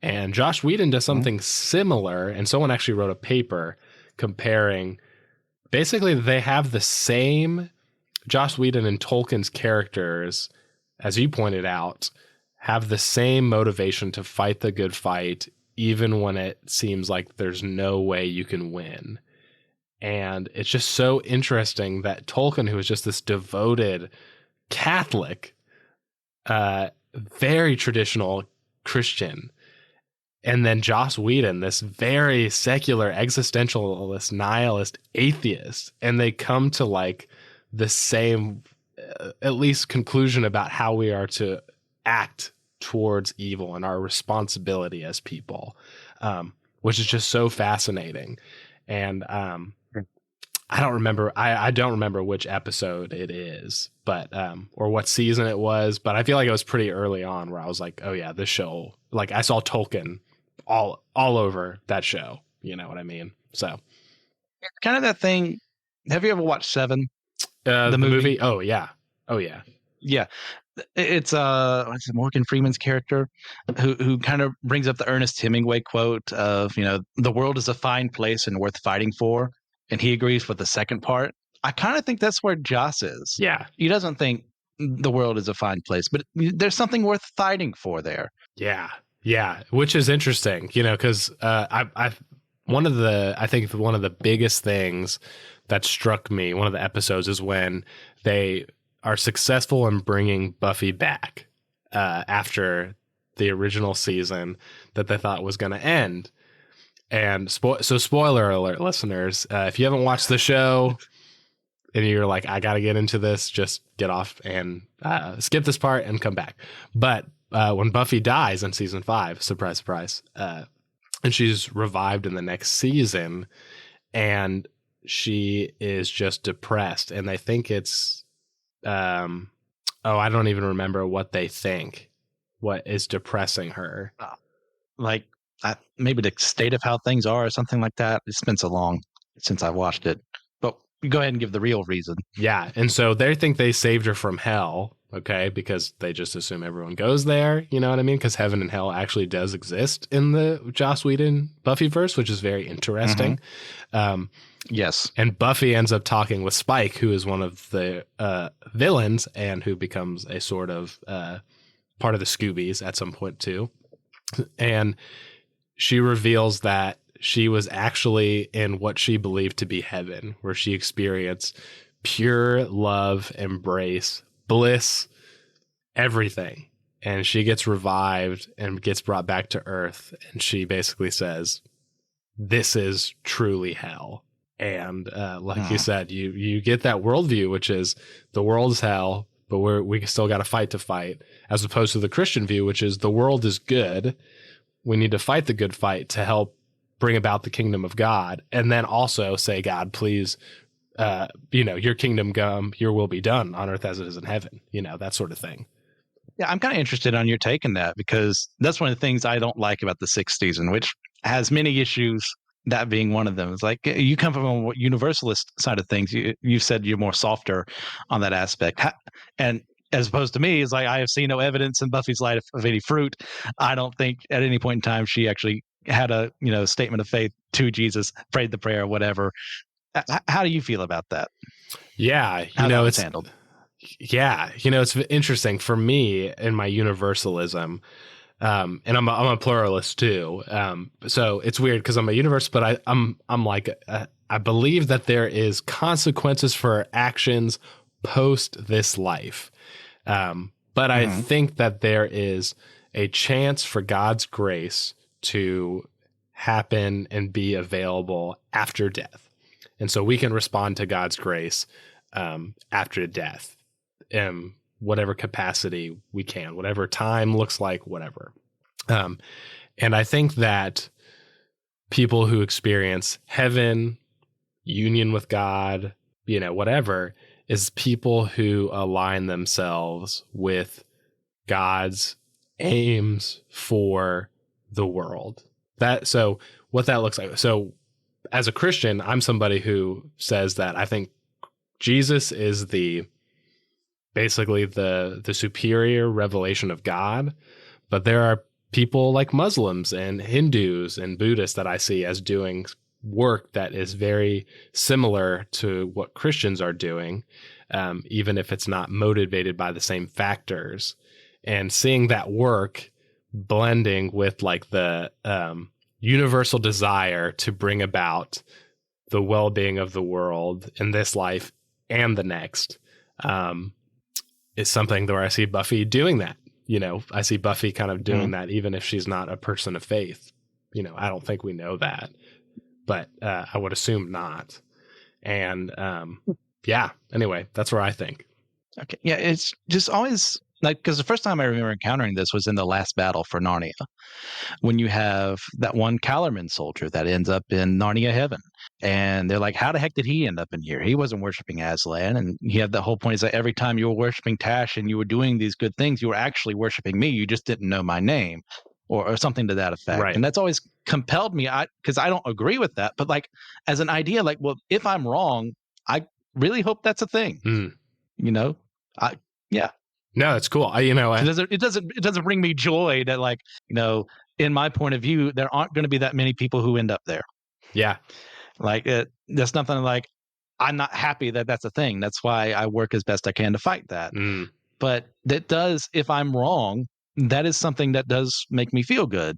And Joss Whedon does something similar. And someone actually wrote a paper comparing, basically they have the same, Joss Whedon and Tolkien's characters, as you pointed out, have the same motivation to fight the good fight, even when it seems like there's no way you can win. And it's just so interesting that Tolkien, who is just this devoted Catholic, very traditional Christian, and then Joss Whedon, this very secular, existentialist, nihilist, atheist, and they come to like the same, at least conclusion about how we are to act towards evil and our responsibility as people, which is just so fascinating. And I don't remember. I don't remember which episode it is, but or what season it was. But I feel like it was pretty early on where I was like, oh yeah, this show. Like I saw Tolkien all over that show. You know what I mean? So Kind of that thing. Have you ever watched Seven? the movie? Oh yeah. Yeah. It's what's it, Morgan Freeman's character who kind of brings up the Ernest Hemingway quote of, the world is a fine place and worth fighting for. And he agrees with the second part. I kind of think that's where Joss is. Yeah. He doesn't think the world is a fine place, but there's something worth fighting for there. Yeah. Yeah. Which is interesting, because I think one of the biggest things that struck me, one of the episodes, is when they are successful in bringing Buffy back after the original season that they thought was going to end. And so spoiler alert, listeners, if you haven't watched the show and you're like, I got to get into this, just get off and skip this part and come back. But when Buffy dies in season 5, surprise, surprise, and she's revived in the next season, and she is just depressed, and they think it's I don't even remember what they think, what is depressing her. Maybe the state of how things are or something like that. It's been so long since I watched it. But go ahead and give the real reason. Yeah, and so they think they saved her from hell, okay, because they just assume everyone goes there, you know what I mean? Because heaven and hell actually does exist in the Joss Whedon Buffyverse, which is very interesting. Mm-hmm. Yes. And Buffy ends up talking with Spike, who is one of the villains and who becomes a sort of part of the Scoobies at some point too. And she reveals that she was actually in what she believed to be heaven, where she experienced pure love, embrace, bliss, everything. And she gets revived and gets brought back to Earth. And she basically says, this is truly hell. And like you said, you get that worldview, which is the world's hell, but we still got to fight, as opposed to the Christian view, which is the world is good. We need to fight the good fight to help bring about the kingdom of God. And then also say, God, please, your kingdom come, your will be done on earth as it is in heaven, that sort of thing. Yeah, I'm kind of interested on your take on that, because that's one of the things I don't like about the 6th season, which has many issues, that being one of them. It's like, you come from a universalist side of things. You said you're more softer on that aspect. And as opposed to me, it's like, I have seen no evidence in Buffy's life of any fruit. I don't think at any point in time she actually had a statement of faith to Jesus, prayed the prayer, whatever. How do you feel about that? Yeah, it's handled. Yeah, it's interesting for me in my universalism. And I'm a pluralist too. So it's weird because I'm a universalist, but I'm like I believe that there is consequences for our actions post this life. But I think that there is a chance for God's grace to happen and be available after death. And so we can respond to God's grace after death in whatever capacity we can, whatever time looks like, whatever. And I think that people who experience heaven, union with God, whatever, is people who align themselves with God's aims for the world. So what that looks like. So as a Christian, I'm somebody who says that I think Jesus is basically the superior revelation of God, but there are people like Muslims and Hindus and Buddhists that I see as doing work that is very similar to what Christians are doing, even if it's not motivated by the same factors. And seeing that work blending with like the universal desire to bring about the well-being of the world in this life and the next is something where I see Buffy doing that. I see Buffy kind of doing that, even if she's not a person of faith. I don't think we know that, but I would assume not. And anyway, that's where I think. Okay. Yeah. It's just always like, because the first time I remember encountering this was in the last battle for Narnia, when you have that one Calorman soldier that ends up in Narnia Heaven. And they're like, how the heck did he end up in here? He wasn't worshiping Aslan. And he had the whole point is that every time you were worshiping Tash and you were doing these good things, you were actually worshiping me. You just didn't know my name or something to that effect. Right. And that's always compelled me, because I don't agree with that. But like, as an idea, like, well, if I'm wrong, I really hope that's a thing. You know, yeah. No, it's cool. It doesn't bring me joy that, like, in my point of view, there aren't going to be that many people who end up there. Yeah. Like, there's nothing like, I'm not happy that that's a thing. That's why I work as best I can to fight that. But that does, if I'm wrong, that is something that does make me feel good.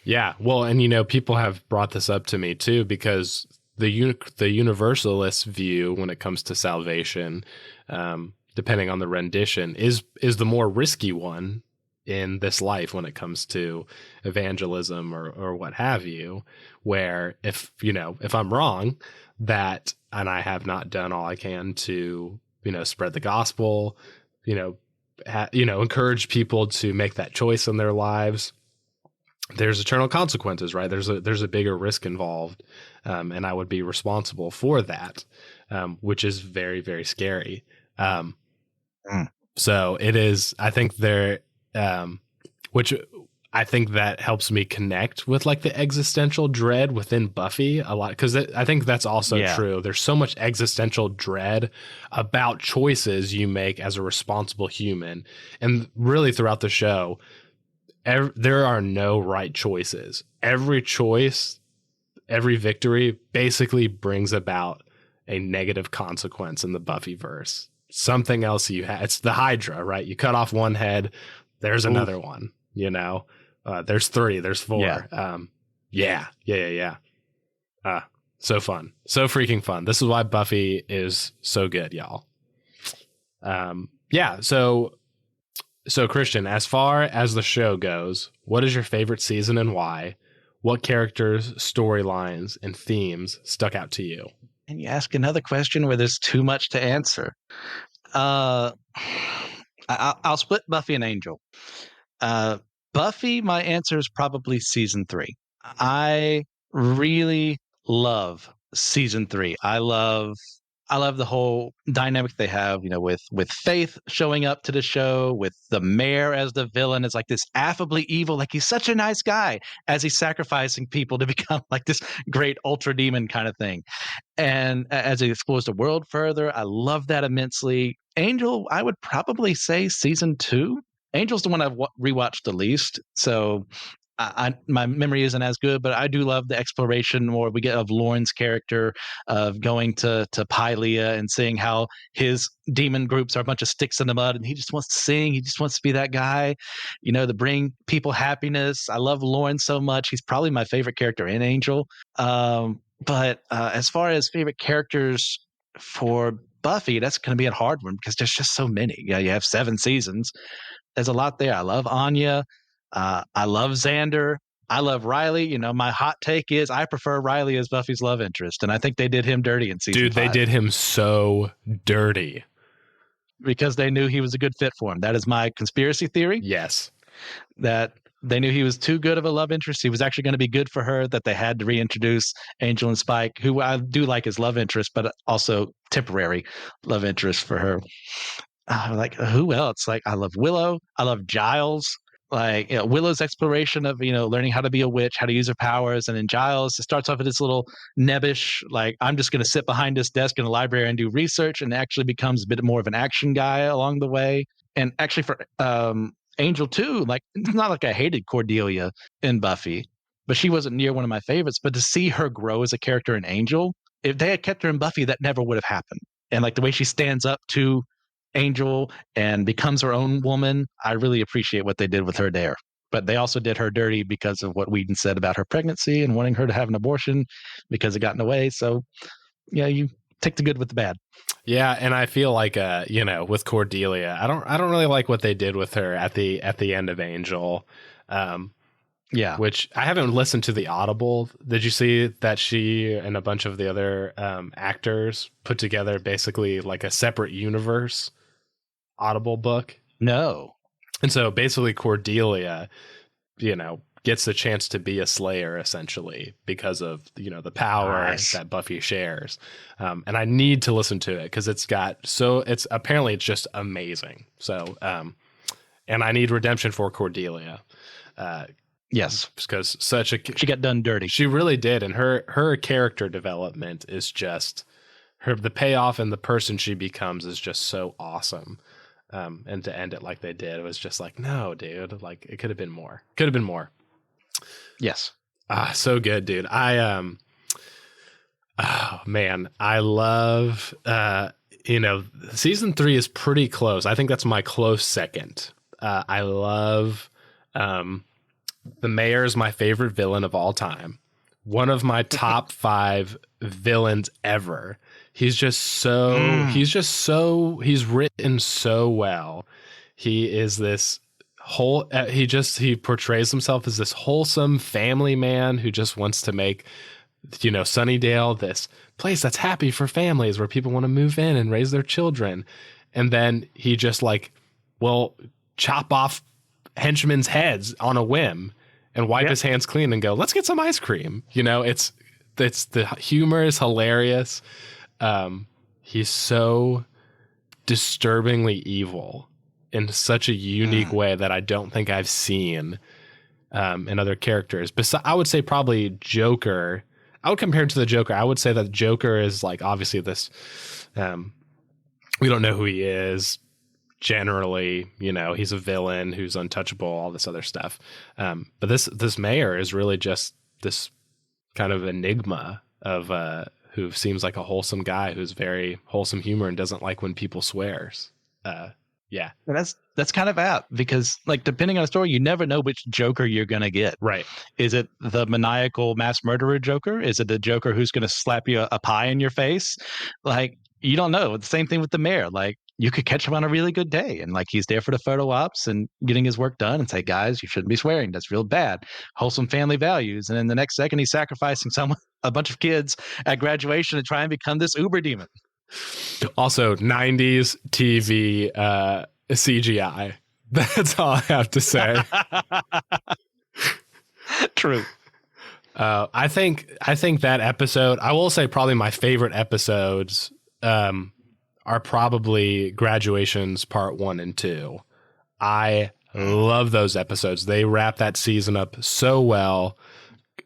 Yeah. Well, and people have brought this up to me too, because the universalist view when it comes to salvation, depending on the rendition, is the more risky one in this life when it comes to evangelism or what have you, where if I'm wrong, that, and I have not done all I can to, spread the gospel, encourage people to make that choice in their lives, there's eternal consequences, right? There's a bigger risk involved. And I would be responsible for that, which is very, very scary. So it is, I think which I think that helps me connect with like the existential dread within Buffy a lot. Cause I think that's also true. There's so much existential dread about choices you make as a responsible human. And really throughout the show, there are no right choices. Every choice, every victory basically brings about a negative consequence in the Buffyverse. Something else it's the Hydra, right? You cut off one head, there's another one, there's 3, there's 4. Yeah. So fun. So freaking fun. This is why Buffy is so good, y'all. So Christian, as far as the show goes, what is your favorite season and why? What characters, storylines, and themes stuck out to you? And you ask another question where there's too much to answer. I'll split Buffy and Angel. Buffy, my answer is probably season 3. I really love season 3. I love the whole dynamic they have, with Faith showing up to the show, with the mayor as the villain. It's like this affably evil, like he's such a nice guy as he's sacrificing people to become like this great ultra demon kind of thing. And as he explores the world further, I love that immensely. Angel, I would probably say season 2. Angel's the one I've rewatched the least. So my memory isn't as good, but I do love the exploration more we get of Lauren's character, of going to Pylea and seeing how his demon groups are a bunch of sticks in the mud, and he just wants to sing. He just wants to be that guy, to bring people happiness. I love Lauren so much. He's probably my favorite character in Angel. But as far as favorite characters for Buffy, that's going to be a hard one because there's just so many. Yeah, you have 7 seasons. There's a lot there. I love Anya. I love Xander. I love Riley. My hot take is I prefer Riley as Buffy's love interest, and I think they did him dirty in season 5. Dude, they did him so dirty. Because they knew he was a good fit for him. That is my conspiracy theory. Yes. That they knew he was too good of a love interest. He was actually going to be good for her, that they had to reintroduce Angel and Spike, who I do like as love interest, but also temporary love interest for her. Like, who else? Like, I love Willow. I love Giles. Like, Willow's exploration of, learning how to be a witch, how to use her powers. And then Giles, it starts off with this little nebbish, like, I'm just going to sit behind this desk in the library and do research, and actually becomes a bit more of an action guy along the way. And actually for Angel too, like, it's not like I hated Cordelia in Buffy, but she wasn't near one of my favorites. But to see her grow as a character in Angel, if they had kept her in Buffy, that never would have happened. And like the way she stands up to Angel and becomes her own woman, I really appreciate what they did with her there. But they also did her dirty because of what Whedon said about her pregnancy and wanting her to have an abortion because it got in the way. So yeah, you take the good with the bad. Yeah, and I feel like with Cordelia, I don't really like what they did with her at the end of Angel. Yeah, which I haven't listened to the Audible. Did you see that she and a bunch of the other actors put together basically like a separate universe Audible book? No. And so basically Cordelia, gets the chance to be a Slayer essentially because of, the power that Buffy shares. And I need to listen to it because it's apparently it's just amazing. So, and I need redemption for Cordelia. Yes, because she got done dirty. She really did. And her character development is just the payoff, and the person she becomes is just so awesome. And to end it like they did, it was just like, no, dude, like it could have been more. Yes. So good, dude. Oh man, I love, season 3 is pretty close. I think that's my close second. I love, the mayor is my favorite villain of all time. One of my top 5 villains ever. He's written so well. He is this he portrays himself as this wholesome family man who just wants to make, Sunnydale this place that's happy for families where people want to move in and raise their children. And then he just will chop off henchmen's heads on a whim and wipe his hands clean and go, let's get some ice cream. It's the humor is hilarious. He's so disturbingly evil in such a unique way that I don't think I've seen in other characters. I would say probably Joker. I would compare him to the Joker. I would say that Joker is obviously this, we don't know who he is generally, he's a villain who's untouchable, all this other stuff. But this mayor is really just this kind of enigma of, who seems like a wholesome guy who's very wholesome humor and doesn't like when people swears. Yeah. And that's kind of apt because depending on the story, you never know which Joker you're going to get. Right. Is it the maniacal mass murderer Joker? Is it the Joker who's going to slap you a pie in your face? You don't know. The same thing with the mayor. You could catch him on a really good day and he's there for the photo ops and getting his work done and say, guys, you shouldn't be swearing. That's real bad. Wholesome family values. And then the next second he's sacrificing a bunch of kids at graduation to try and become this Uber demon. Also 90s TV CGI. That's all I have to say. True. I think that episode, I will say probably my favorite episodes are probably Graduations Part 1 and 2. I love those episodes. They wrap that season up so well.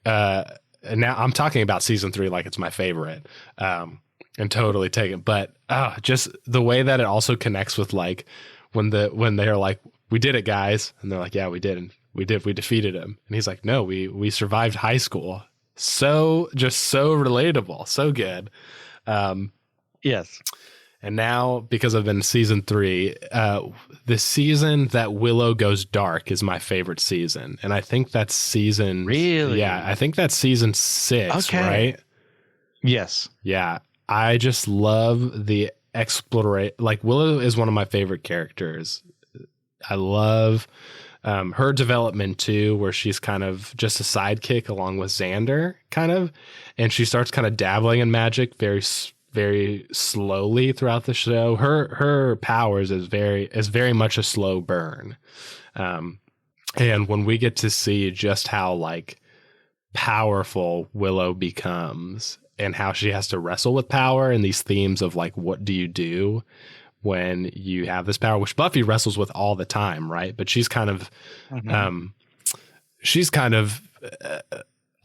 And now I'm talking about season 3 like it's my favorite. And totally take it. But just the way that it also connects with when they're like, we did it, guys. And they're like, yeah, we did. And we defeated him. And he's like, no, we survived high school. So relatable. So good. Yes. And now, because I've been in season 3, the season that Willow goes dark is my favorite season. And I think that's season... Really? Yeah, I think that's season 6, right? Yes. Yeah. I just love the exploration. Willow is one of my favorite characters. I love her development too, where she's kind of just a sidekick along with Xander, kind of. And she starts kind of dabbling in magic very slowly throughout the show. Her powers is very much a slow burn. And when we get to see just how powerful Willow becomes and how she has to wrestle with power and these themes of what do you do when you have this power, which Buffy wrestles with all the time, right? But she's kind of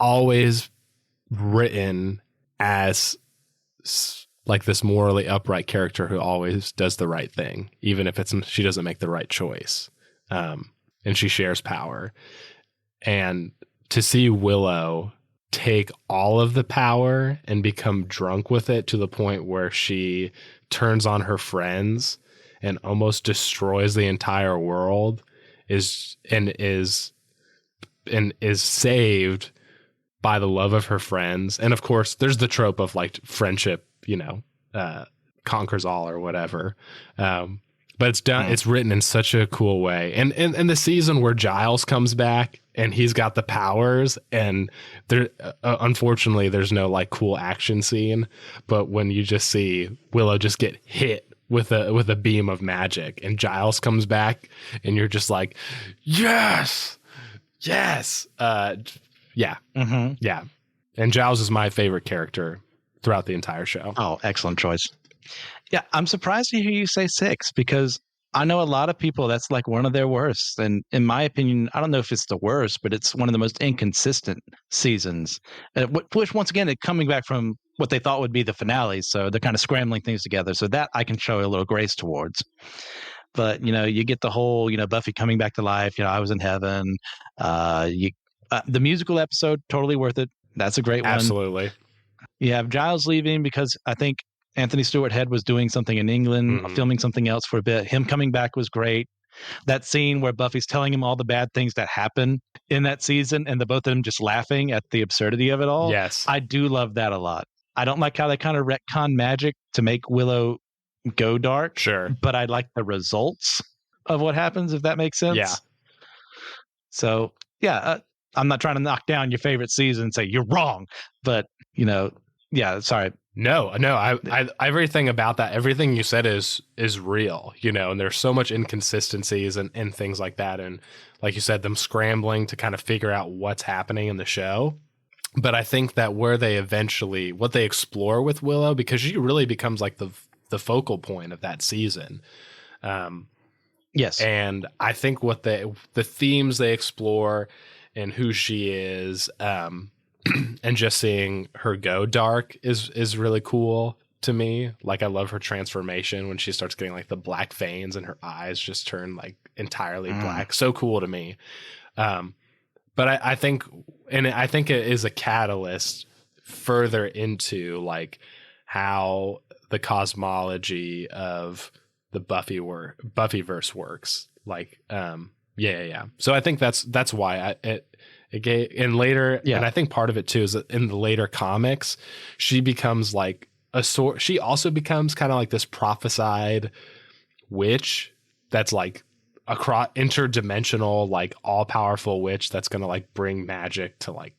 always written as this morally upright character who always does the right thing, even if she doesn't make the right choice. And she shares power. And to see Willow take all of the power and become drunk with it to the point where she turns on her friends and almost destroys the entire world is saved by the love of her friends. And of course there's the trope of friendship, conquers all or whatever. But it's done. It's written in such a cool way. And the season where Giles comes back and he's got the powers, and there, unfortunately, there's no cool action scene. But when you just see Willow just get hit with a beam of magic, and Giles comes back, and you're just like, yes. Yeah. Mm-hmm. Yeah. And Giles is my favorite character throughout the entire show. Oh, excellent choice. Yeah, I'm surprised to hear you say 6 because I know a lot of people that's like one of their worst. And in my opinion, I don't know if it's the worst, but it's one of the most inconsistent seasons. Which, once again, coming back from what they thought would be the finale. So they're kind of scrambling things together. So that I can show a little grace towards. But, you get the whole, Buffy coming back to life. I was in heaven. The musical episode, totally worth it. That's a great one. Absolutely. You have Giles leaving because I think Anthony Stewart Head was doing something in England, filming something else for a bit. Him coming back was great. That scene where Buffy's telling him all the bad things that happen in that season and the both of them just laughing at the absurdity of it all. Yes. I do love that a lot. I don't like how they kind of retcon magic to make Willow go dark. Sure. But I like the results of what happens, if that makes sense. Yeah. So, yeah, I'm not trying to knock down your favorite season and say you're wrong, but, yeah, sorry. No, I everything about that, everything you said is real, and there's so much inconsistencies and things like that. And like you said, them scrambling to kind of figure out what's happening in the show. But I think that what they explore with Willow, because she really becomes like the focal point of that season. Yes. And I think what the themes they explore and who she is, and just seeing her go dark is really cool to me. Like, I love her transformation when she starts getting like the black veins and her eyes just turn like entirely black. So cool to me. But I think it is a catalyst further into like how the cosmology of the Buffyverse works. Like, yeah. So I think that's why and later, and I think part of it too is that in the later comics, she becomes like she also becomes kind of like this prophesied witch that's like across interdimensional, like all powerful witch that's going to like bring magic to like,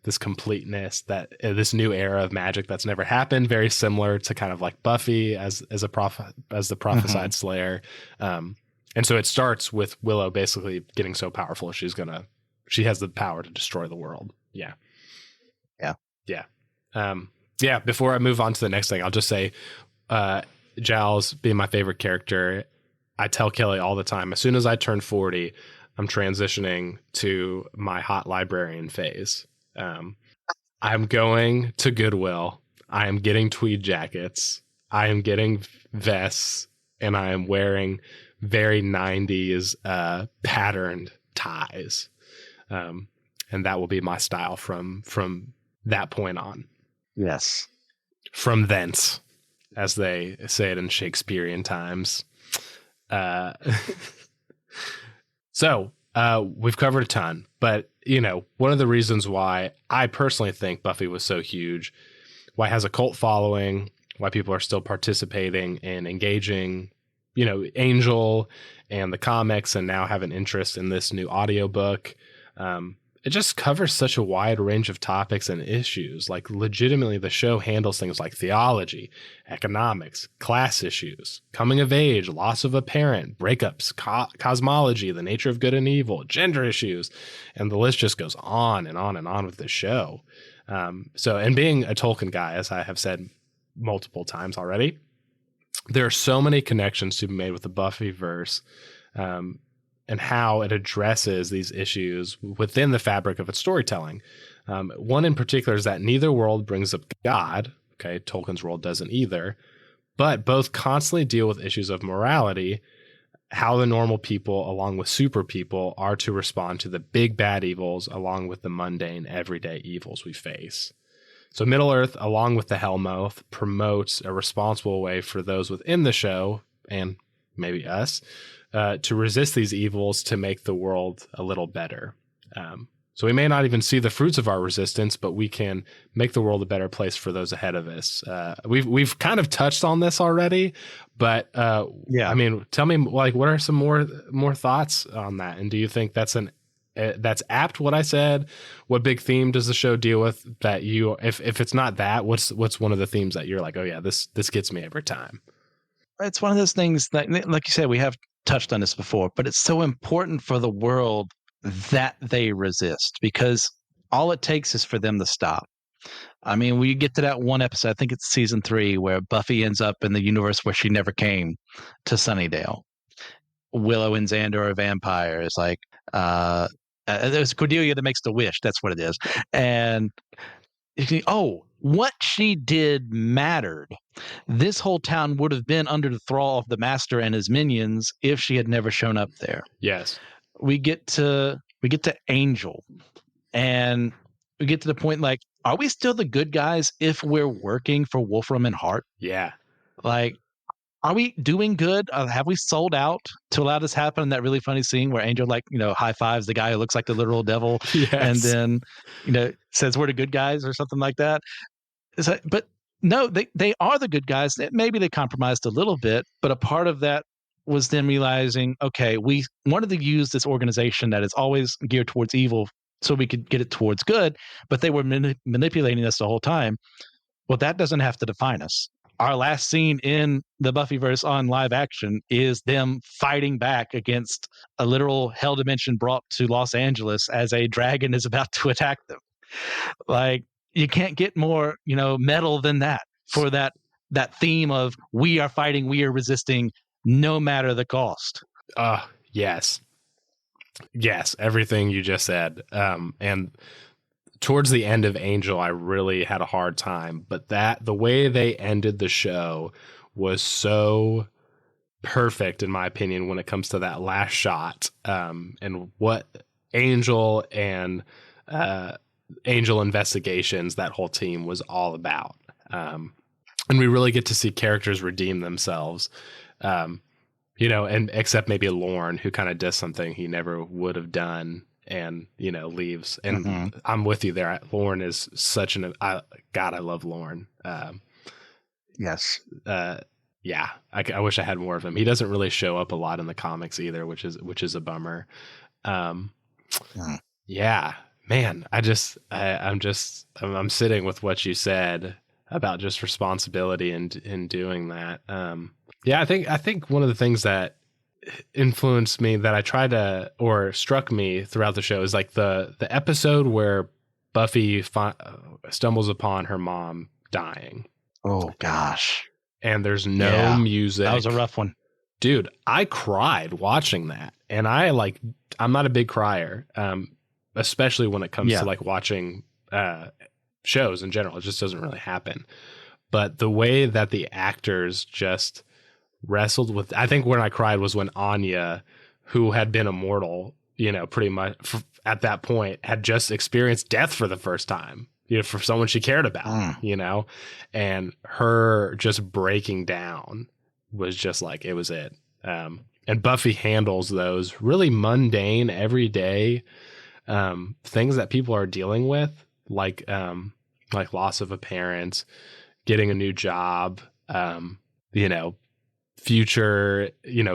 this completeness, that this new era of magic that's never happened, very similar to kind of like Buffy as the prophesied slayer. And so it starts with Willow basically getting so powerful she has the power to destroy the world. Yeah. Before I move on to the next thing, I'll just say, Giles being my favorite character. I tell Kelly all the time, as soon as I turn 40, I'm transitioning to my hot librarian phase. I'm going to Goodwill. I am getting tweed jackets. I am getting vests, and I am wearing very 90s patterned ties. And that will be my style from that point on. Yes. From thence, as they say it in Shakespearean times. So we've covered a ton, but one of the reasons why I personally think Buffy was so huge, why it has a cult following, why people are still participating and engaging, Angel and the comics, and now have an interest in this new audiobook. It just covers such a wide range of topics and issues. Like, legitimately, the show handles things like theology, economics, class issues, coming of age, loss of a parent, breakups, cosmology, the nature of good and evil, gender issues, and the list just goes on and on and on with the show. And being a Tolkien guy, as I have said multiple times already, there are so many connections to be made with the Buffyverse, and how it addresses these issues within the fabric of its storytelling. One in particular is that neither world brings up God. Okay, Tolkien's world doesn't either. But both constantly deal with issues of morality, how the normal people, along with super people, are to respond to the big bad evils, along with the mundane, everyday evils we face. So Middle-earth, along with the Hellmouth, promotes a responsible way for those within the show, and maybe us, to resist these evils to make the world a little better. So we may not even see the fruits of our resistance, but we can make the world a better place for those ahead of us. We've kind of touched on this already, but I mean, tell me, like, what are some more thoughts on that? And do you think that's apt what I said? What big theme does the show deal with that if it's not that, what's one of the themes that you're like, oh yeah, this gets me every time? it's one of those things that, like you said, we have touched on this before, but it's so important for the world that they resist, because all it takes is for them to stop. I mean, we get to that one episode, I think it's season 3, where Buffy ends up in the universe where she never came, to Sunnydale. Willow and Xander are vampires. Like, there's Cordelia that makes the wish. That's what it is. And you see, oh, what she did mattered. This whole town would have been under the thrall of the Master and his minions if she had never shown up there. Yes. We get to Angel, and we get to the point, like, are we still the good guys if we're working for Wolfram and Hart? Yeah. Like, are we doing good? Have we sold out to allow this happen? In that really funny scene where Angel, like, high fives the guy who looks like the literal devil, Yes. and then, says we're the good guys or something like that. It's like, but no, they are the good guys. Maybe they compromised a little bit, but a part of that was them realizing, okay, we wanted to use this organization that is always geared towards evil so we could get it towards good, but they were manipulating us the whole time. Well, that doesn't have to define us. Our last scene in the Buffyverse on live action is them fighting back against a literal hell dimension brought to Los Angeles as a dragon is about to attack them. Like, you can't get more, metal than that for that theme of we are fighting, we are resisting, no matter the cost. Yes. Yes, everything you just said. And towards the end of Angel, I really had a hard time, but the way they ended the show was so perfect, in my opinion, when it comes to that last shot, and what Angel and Angel Investigations, that whole team was all about. And we really get to see characters redeem themselves. And except maybe Lorne, who kind of does something he never would have done and, leaves. And I'm with you there. Lorne is such I love Lorne. Yes. Yeah. I wish I had more of him. He doesn't really show up a lot in the comics either, which is a bummer. Yeah, man, I'm sitting with what you said about just responsibility in doing that. Yeah, I think one of the things that influenced me that I tried to, or struck me throughout the show, is like the episode where Buffy stumbles upon her mom dying. Oh gosh. And there's no music. That was a rough one. Dude, I cried watching that. And I'm not a big crier, especially when it comes to like watching shows in general. It just doesn't really happen. But the way that the actors just wrestled with, I think when I cried was when Anya, who had been immortal, pretty much at that point, had just experienced death for the first time, for someone she cared about, and her just breaking down was just like, it was it. And Buffy handles those really mundane, everyday things that people are dealing with, like loss of a parent, getting a new job, future,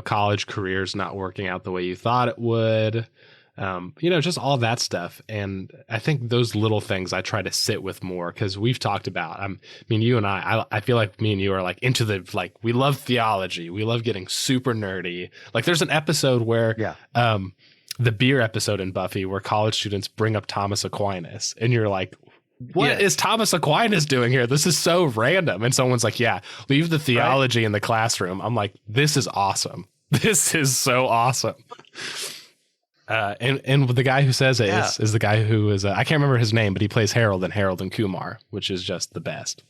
college careers not working out the way you thought it would, just all that stuff. And I think those little things I try to sit with more, because we've talked about, you and I feel like me and you are like into we love theology. We love getting super nerdy. Like there's an episode where, the beer episode in Buffy where college students bring up Thomas Aquinas, and you're like, what is Thomas Aquinas doing here? This is so random. And someone's like, leave the theology in the classroom. I'm like, this is awesome. This is so awesome. And the guy who says it is the guy who is, I can't remember his name, but he plays Harold and Kumar, which is just the best.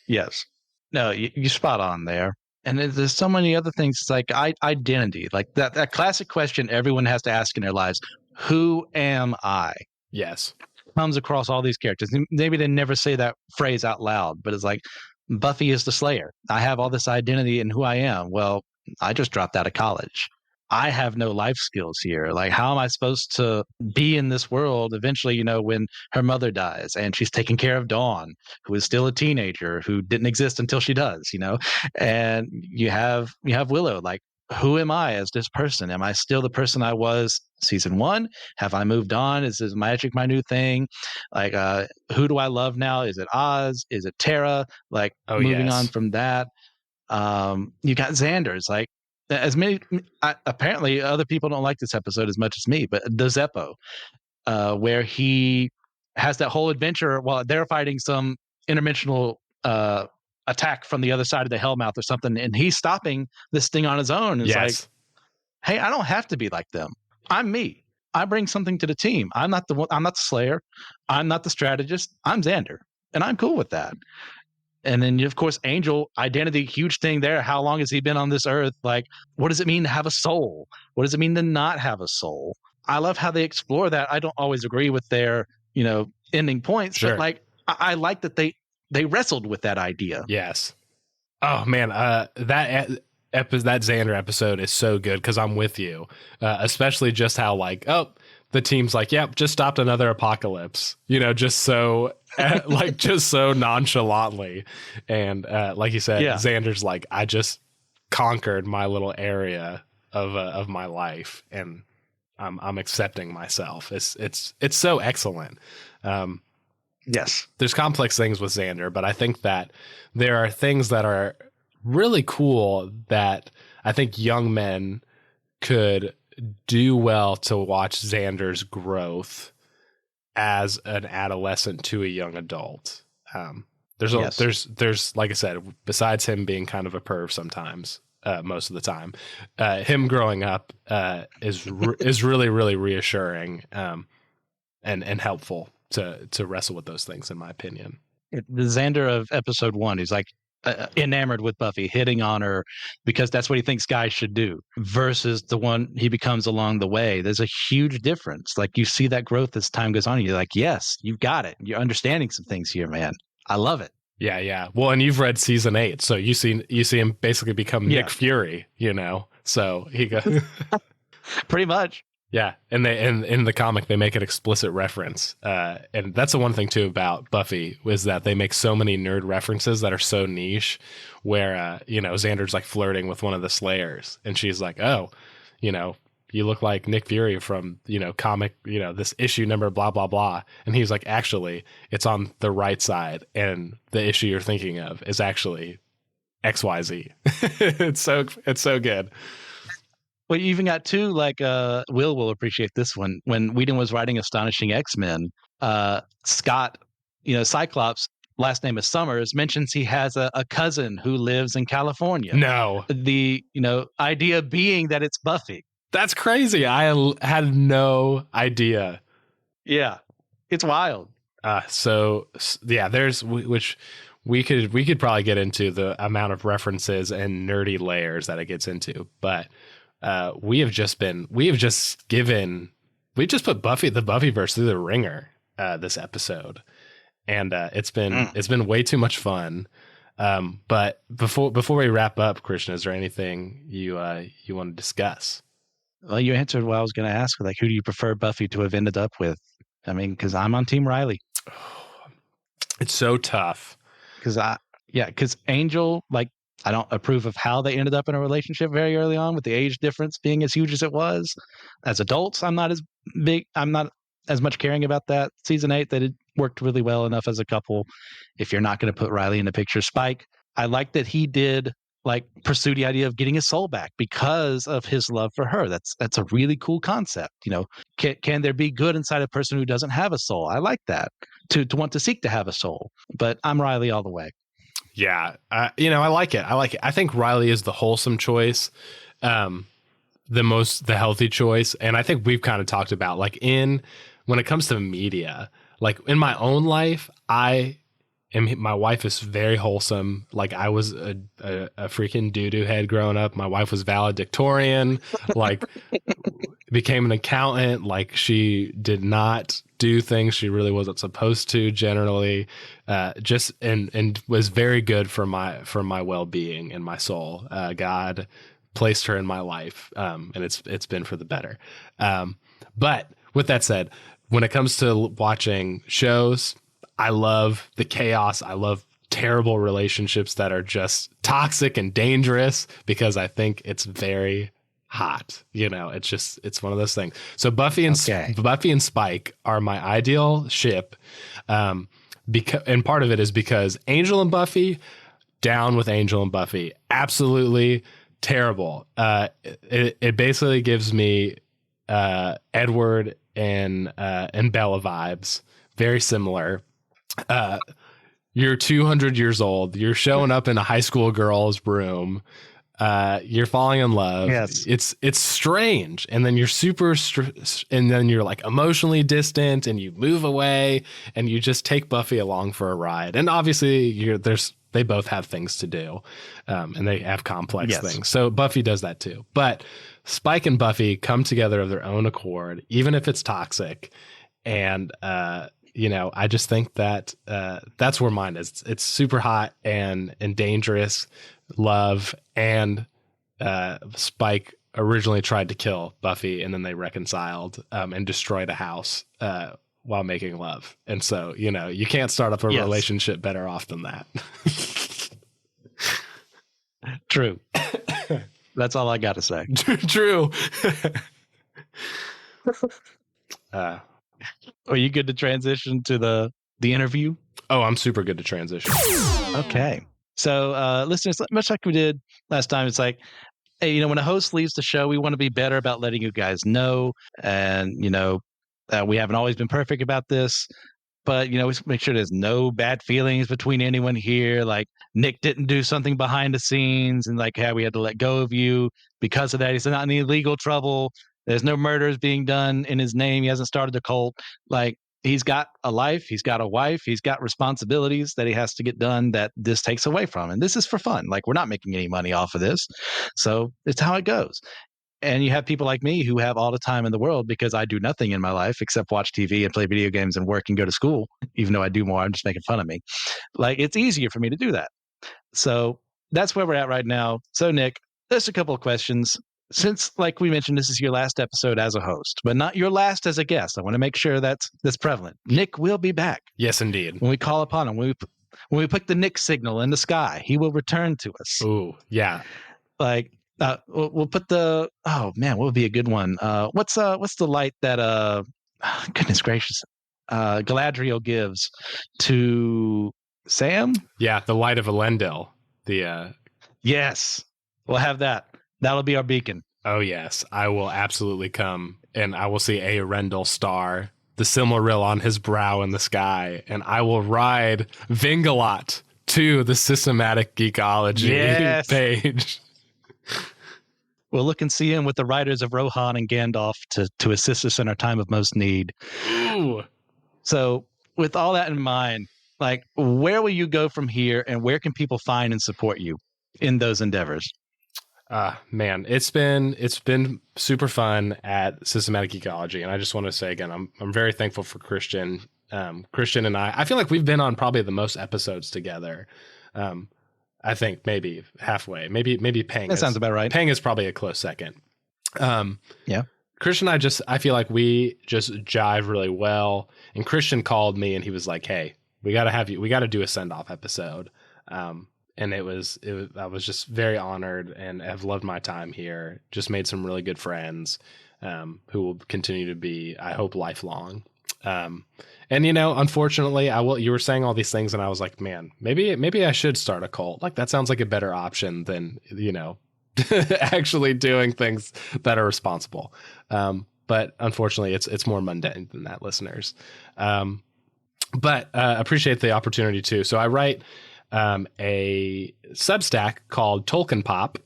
Yes. No, you're spot on there. And there's so many other things. It's like identity, like that classic question everyone has to ask in their lives. Who am I? Yes. Comes across all these characters. Maybe they never say that phrase out loud, but it's like, Buffy is the Slayer. I have all this identity in who I am. Well, I just dropped out of college. I have no life skills here. Like, how am I supposed to be in this world eventually, when her mother dies and she's taking care of Dawn, who is still a teenager, who didn't exist until she does, and you have Willow. Like, who am I as this person? Am I still the person I was season 1? Have I moved on? Is this magic my new thing? Like, who do I love now? Is it Oz? Is it Tara? Like, moving on from that. You got Xander's, like as many. Apparently, other people don't like this episode as much as me, but the Zeppo, where he has that whole adventure while they're fighting some interdimensional attack from the other side of the Hellmouth or something, and he's stopping this thing on his own. It's like, hey, I don't have to be like them. I'm me. I bring something to the team. I'm not the one. I'm not the Slayer. I'm not the strategist. I'm Xander, and I'm cool with that. And then, of course, Angel identity, huge thing there. How long has he been on this earth? Like, what does it mean to have a soul? What does it mean to not have a soul? I love how they explore that. I don't always agree with their, ending points, but like, I like that they wrestled with that idea. Yes. Oh man, that Xander episode is so good because I'm with you, especially just how like, oh, the team's like, yep, just stopped another apocalypse, just so just so nonchalantly, and like you said, Xander's like, I just conquered my little area of my life, and I'm accepting myself. It's so excellent. Yes, there's complex things with Xander, but I think that there are things that are really cool that I think young men could do well to watch Xander's growth as an adolescent to a young adult. There's like I said, besides him being kind of a perv sometimes, most of the time, him growing up is really, really reassuring and helpful to wrestle with those things, in my opinion. The Xander of episode 1, he's like enamored with Buffy, hitting on her because that's what he thinks guys should do, versus the one he becomes along the way. There's a huge difference. Like, you see that growth as time goes on. You're like, yes, you've got it. You're understanding some things here, man. I love it. Yeah. Well, and you've read season 8, so you see him basically become Nick Fury, So he goes pretty much. Yeah, and in the comic they make an explicit reference, and that's the one thing too about Buffy is that they make so many nerd references that are so niche. Where Xander's like flirting with one of the Slayers, and she's like, "Oh, you look like Nick Fury from comic, this issue number blah blah blah," and he's like, "Actually, it's on the right side, and the issue you're thinking of is actually XYZ." It's so good. Well, you even got two, like Will appreciate this one. When Whedon was writing Astonishing X-Men, Scott, Cyclops, last name is Summers, mentions he has a cousin who lives in California. No. The, idea being that it's Buffy. That's crazy. I had no idea. Yeah. It's wild. There's which we could probably get into the amount of references and nerdy layers that it gets into, but we just put Buffy the Buffyverse through the ringer this episode, and it's been way too much fun. But before we wrap up, Christian, is there anything you want to discuss? Well, you answered what I was going to ask. Like, who do you prefer Buffy to have ended up with? I mean, because I'm on Team Riley. It's so tough. Because Angel, like, I don't approve of how they ended up in a relationship very early on, with the age difference being as huge as it was. As adults, I'm not as much caring about that. Season 8, that it worked really well enough as a couple. If you're not going to put Riley in the picture, Spike, I like that he did pursue the idea of getting his soul back because of his love for her. That's a really cool concept. Can there be good inside a person who doesn't have a soul? I like that, to want to seek to have a soul. But I'm Riley all the way. Yeah. I like it. I think Riley is the wholesome choice, the healthy choice. And I think we've kind of talked about when it comes to media, like in my own life, my wife is very wholesome. Like, I was a freaking doo-doo head growing up. My wife was valedictorian, became an accountant. Like, she did not do things she really wasn't supposed to generally, and was very good for my well-being and my soul. God placed her in my life, and it's been for the better. But with that said, when it comes to watching shows, I love the chaos. I love terrible relationships that are just toxic and dangerous, because I think it's very hot. It's one of those things. So Buffy and Spike are my ideal ship. And part of it is because Angel and Buffy down with Angel and Buffy. Absolutely terrible. It basically gives me Edward and Bella vibes. Very similar. You're 200 years old. You're showing up in a high school girl's room. You're falling in love. Yes. It's strange. And then you're and then you're like emotionally distant and you move away and you just take Buffy along for a ride. And obviously they both have things to do. And they have complex things. So Buffy does that too. But Spike and Buffy come together of their own accord, even if it's toxic. And, I just think that that's where mine is. It's super hot and dangerous love, and Spike originally tried to kill Buffy, and then they reconciled and destroyed a house while making love. And so, you can't start up a relationship better off than that. True. That's all I got to say. True. Are you good to transition to the interview? Oh, I'm super good to transition. Okay. So, listeners, much like we did last time, it's like, hey, when a host leaves the show, we want to be better about letting you guys know. And, we haven't always been perfect about this, but, we make sure there's no bad feelings between anyone here. Like Nick didn't do something behind the scenes and like how we had to let go of you because of that. He's not in any legal trouble. There's no murders being done in his name. He hasn't started a cult. Like, he's got a life. He's got a wife. He's got responsibilities that he has to get done that this takes away from. And this is for fun. Like, we're not making any money off of this. So it's how it goes. And you have people like me who have all the time in the world because I do nothing in my life except watch TV and play video games and work and go to school. Even though I do more, I'm just making fun of me. Like, it's easier for me to do that. So that's where we're at right now. So, Nick, there's a couple of questions. Since, like we mentioned, this is your last episode as a host, but not your last as a guest. I want to make sure that's prevalent. Nick will be back. Yes, indeed. When we call upon him, when we put the Nick signal in the sky, he will return to us. Ooh, yeah. Like, we'll put what would be a good one? What's the light that goodness gracious, Galadriel gives to Sam? Yeah, the light of Elendil. Yes, we'll have that. That'll be our beacon. Oh, yes. I will absolutely come, and I will see a Arendelle star, the Silmaril on his brow in the sky, and I will ride Vingalot to the Systematic Geekology page. We'll look and see him with the riders of Rohan and Gandalf to assist us in our time of most need. Ooh. So with all that in mind, like, where will you go from here, and where can people find and support you in those endeavors? Man, it's been super fun at Systematic Geekology, and I just want to say again, I'm very thankful for Christian. Christian and I feel like we've been on probably the most episodes together. I think maybe halfway, maybe Peng. That sounds about right. Peng is probably a close second. Yeah. Christian and I feel like we just jive really well. And Christian called me and he was like, "Hey, we got to do a send-off episode." And I was just very honored and have loved my time here. Just made some really good friends who will continue to be, I hope, lifelong. And unfortunately, you were saying all these things and I was like, man, maybe I should start a cult. Like, that sounds like a better option than, actually doing things that are responsible. But unfortunately it's more mundane than that, listeners. But appreciate the opportunity too. So I write a substack called Tolkien Pop,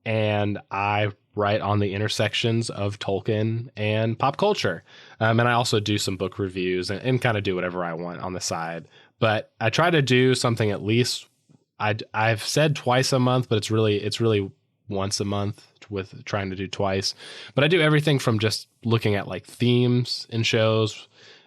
and I write on the intersections of Tolkien and pop culture. And I also do some book reviews and kind of do whatever I want on the side. But I try to do something at least, I've said twice a month, but it's really once a month with trying to do twice. But I do everything from just looking at like themes in shows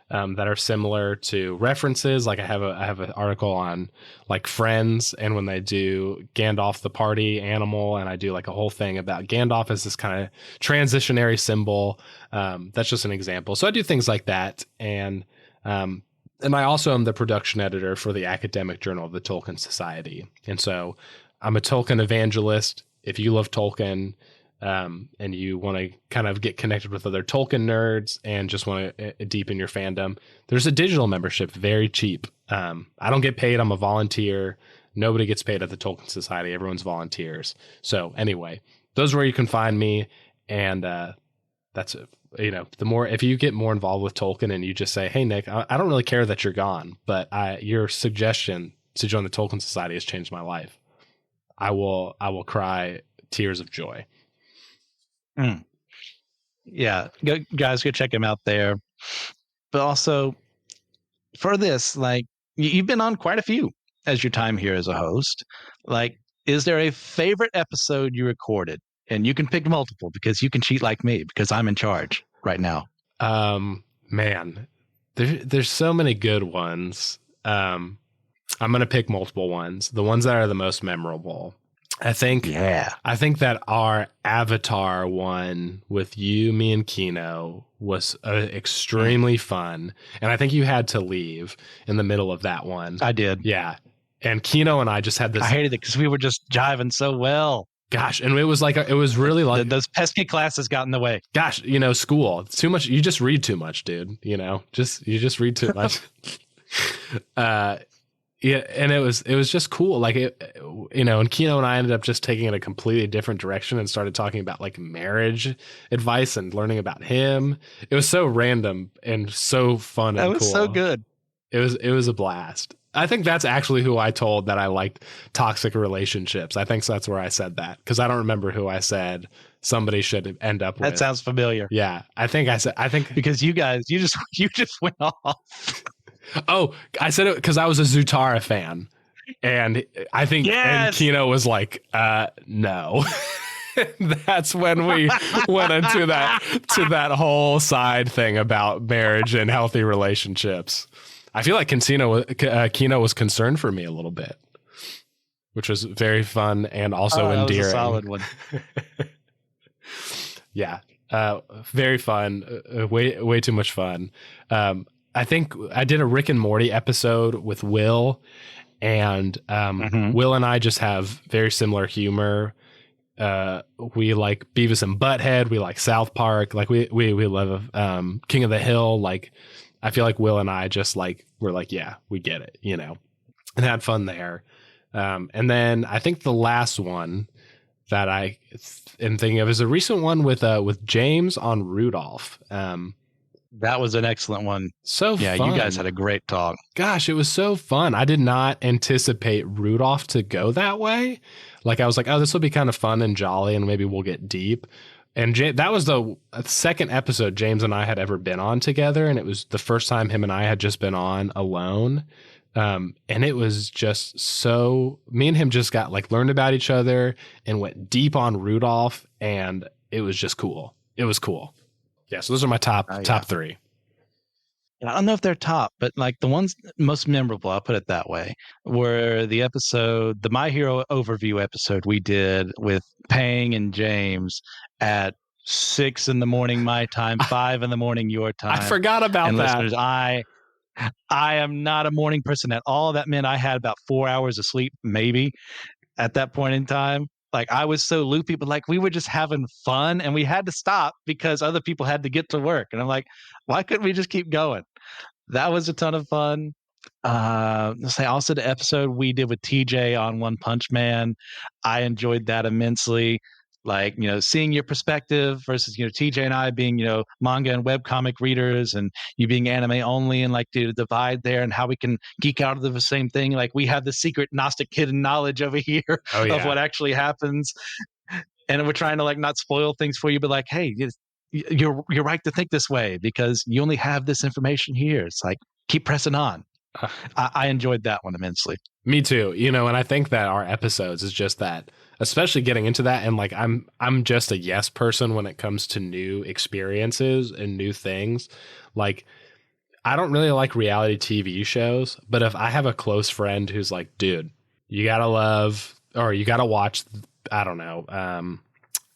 that are similar to references. Like I have an article on like Friends, and when they do Gandalf the party animal, and I do like a whole thing about Gandalf as this kind of transitionary symbol. That's just an example. So I do things like that. And I also am the production editor for the academic journal of the Tolkien Society. And so I'm a Tolkien evangelist. If you love Tolkien, and you want to kind of get connected with other Tolkien nerds and just want to deepen your fandom, there's a digital membership, very cheap. I don't get paid. I'm a volunteer. Nobody gets paid at the Tolkien Society. Everyone's volunteers. So anyway, those are where you can find me. And that's, the more, if you get more involved with Tolkien and you just say, hey, Nick, I don't really care that you're gone, but your suggestion to join the Tolkien Society has changed my life. I will cry tears of joy. Yeah, guys, go check him out there. But also for this, like, you've been on quite a few as your time here as a host. Like, is there a favorite episode you recorded? And you can pick multiple because you can cheat like me because I'm in charge right now. Man, there's so many good ones. I'm going to pick multiple ones. The ones that are the most memorable. I think that our Avatar one with you, me, and Kino was extremely fun. And I think you had to leave in the middle of that one. I did. Yeah. And Kino and I just had this. I hated it because we were just jiving so well. Gosh. And it was really like those pesky classes got in the way. Gosh, school. It's too much. You just read too much, dude. You just read too much. Yeah, and it was just cool. Like and Kino and I ended up just taking it a completely different direction and started talking about like marriage advice and learning about him. It was so random and so fun and cool. That was so good. It was a blast. I think that's actually who I told that I liked toxic relationships. I think that's where I said that because I don't remember who I said somebody should end up with. That sounds familiar. Yeah, I think because you guys, you just went off. Oh, I said it because I was a Zutara fan, and I think and Kino was like, no. That's when we went into that whole side thing about marriage and healthy relationships. I feel like Kino was concerned for me a little bit, which was very fun and also endearing. That was a solid one. Yeah, very fun. Way too much fun. I think I did a Rick and Morty episode with Will, and Will and I just have very similar humor. We like Beavis and Butthead. We like South Park. Like we love King of the Hill. Like I feel like Will and I just like we're like, yeah, we get it, and had fun there. And then I think the last one that I am thinking of is a recent one with James on Rudolph. That was an excellent one. So fun. Yeah, you guys had a great talk. Gosh, it was so fun. I did not anticipate Rudolph to go that way. Like I was like, oh, this will be kind of fun and jolly, and maybe we'll get deep. And that was the second episode James and I had ever been on together, and it was the first time him and I had just been on alone. And it was just so me and him just got learned about each other and went deep on Rudolph, and it was just cool. It was cool. Yeah, so those are my top three. I don't know if they're top, but the ones most memorable, I'll put it that way, were the My Hero overview episode we did with Pang and James at 6 a.m. my time, 5 a.m. your time. I forgot about and that. Listeners, I am not a morning person at all. That meant I had about 4 hours of sleep, maybe, at that point in time. I was so loopy, but we were just having fun, and we had to stop because other people had to get to work. And I'm like, why couldn't we just keep going? That was a ton of fun. Let's say also the episode we did with TJ on One Punch Man. I enjoyed that immensely. Seeing your perspective versus, TJ and I being, manga and webcomic readers, and you being anime only, and the divide there and how we can geek out of the same thing. We have the secret Gnostic hidden knowledge over here of what actually happens. And we're trying to not spoil things for you, but hey, you're right to think this way because you only have this information here. It's keep pressing on. I enjoyed that one immensely. Me too. And I think that our episodes is just that, especially getting into that. And I'm just a yes person when it comes to new experiences and new things. I don't really like reality TV shows, but if I have a close friend who's like, dude, you gotta love, or you gotta watch, I don't know,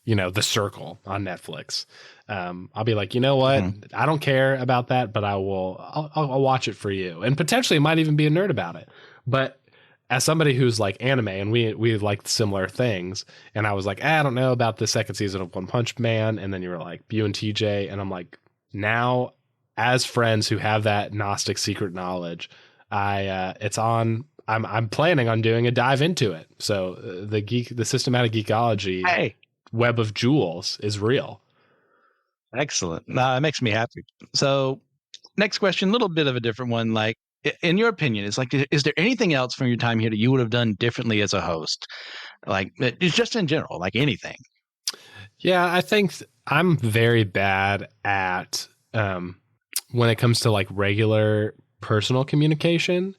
The Circle on Netflix. I'll be like, you know what? I don't care about that, but I'll watch it for you. And potentially might even be a nerd about it. But as somebody who's anime and we like similar things, and I was like, I don't know about the second season of One Punch Man. And then you were like, you and TJ. And I'm like, now as friends who have that Gnostic secret knowledge, it's on I'm planning on doing a dive into it. So the systematic geekology web of jewels is real. Excellent. No, that makes me happy. So, next question, a little bit of a different one. Like, in your opinion, is there anything else from your time here that you would have done differently as a host? Like, it's just in general, like anything. Yeah, I think I'm very bad at when it comes to like regular personal communication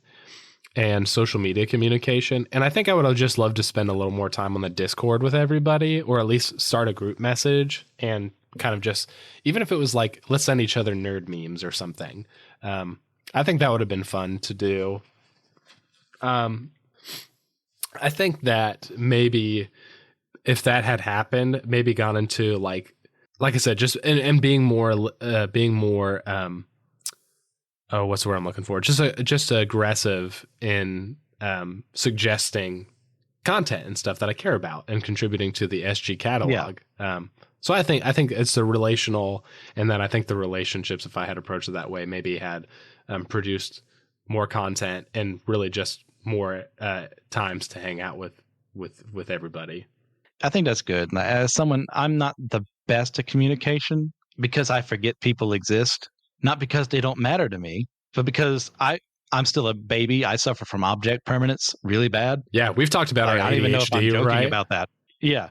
and social media communication. And I think I would have just loved to spend a little more time on the Discord with everybody, or at least start a group message and kind of just, even if it was like, let's send each other nerd memes or something. I think that would have been fun to do. I think that maybe if that had happened, maybe gone into like I said, just and being more oh, what's the word I'm looking for? Just aggressive in suggesting content and stuff that I care about and contributing to the SG catalog. Yeah. So I think it's the relational, and then I think the relationships, if I had approached it that way, maybe had produced more content and really just more times to hang out with everybody. I think that's good. As someone, I'm not the best at communication because I forget people exist, not because they don't matter to me, but because I'm still a baby. I suffer from object permanence really bad. Yeah, we've talked about our ADHD, I don't even know if I'm joking right? about that. Yeah,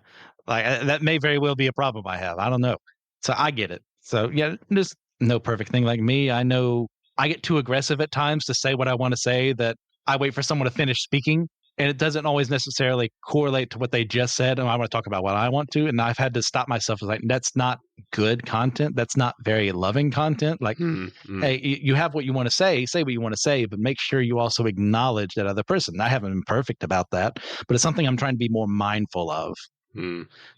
like that may very well be a problem I have. I don't know. So I get it. So yeah, there's no perfect thing like me. I know I get too aggressive at times to say what I want to say, that I wait for someone to finish speaking, and it doesn't always necessarily correlate to what they just said. And I want to talk about what I want to. And I've had to stop myself. Like, that's not good content. That's not very loving content. Like, hey, you have what you want to say what you want to say, but make sure you also acknowledge that other person. I haven't been perfect about that, but it's something I'm trying to be more mindful of.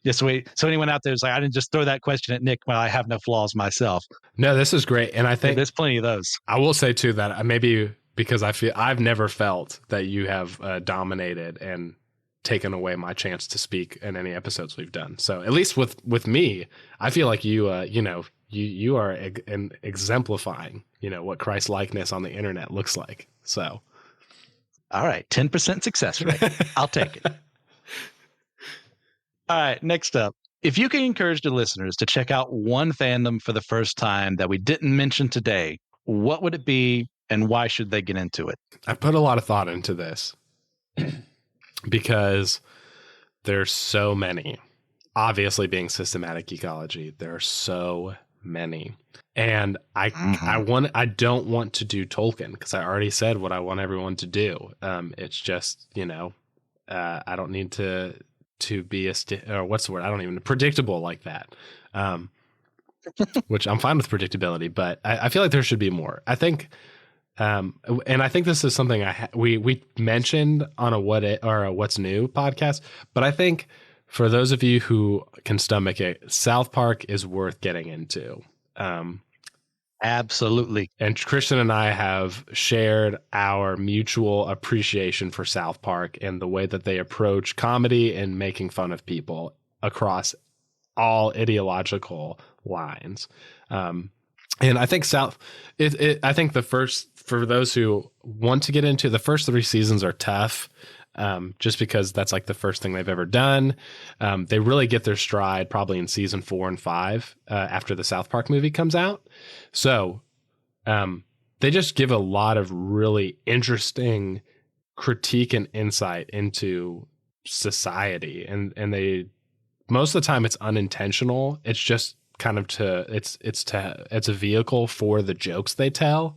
Just wait. So anyone out there is like, I didn't just throw that question at Nick when I have no flaws myself. No, this is great. And I think there's plenty of those. I will say too, that maybe because I've never felt that you have dominated and taken away my chance to speak in any episodes we've done. So at least with me, I feel like you are exemplifying, what Christ likeness on the internet looks like. So, all right, 10% success rate. I'll take it. All right, next up. If you can encourage the listeners to check out one fandom for the first time that we didn't mention today, what would it be? And why should they get into it? I put a lot of thought into this because there's so many. Obviously, being systematic geekology, there are so many, and I don't want to do Tolkien because I already said what I want everyone to do. It's just I don't need to be or what's the word? I don't even predictable like that. Which I'm fine with predictability, but I feel like there should be more. I think. And I think this is something we mentioned on a What's New podcast, but I think for those of you who can stomach it, South Park is worth getting into. Absolutely. And Christian and I have shared our mutual appreciation for South Park and the way that they approach comedy and making fun of people across all ideological lines. And I think I think for those who want to get into, the first 3 seasons are tough, just because that's like the first thing they've ever done. They really get their stride probably in season 4 and 5 after the South Park movie comes out. So they just give a lot of really interesting critique and insight into society, and they most of the time it's unintentional. It's just kind of it's a vehicle for the jokes they tell.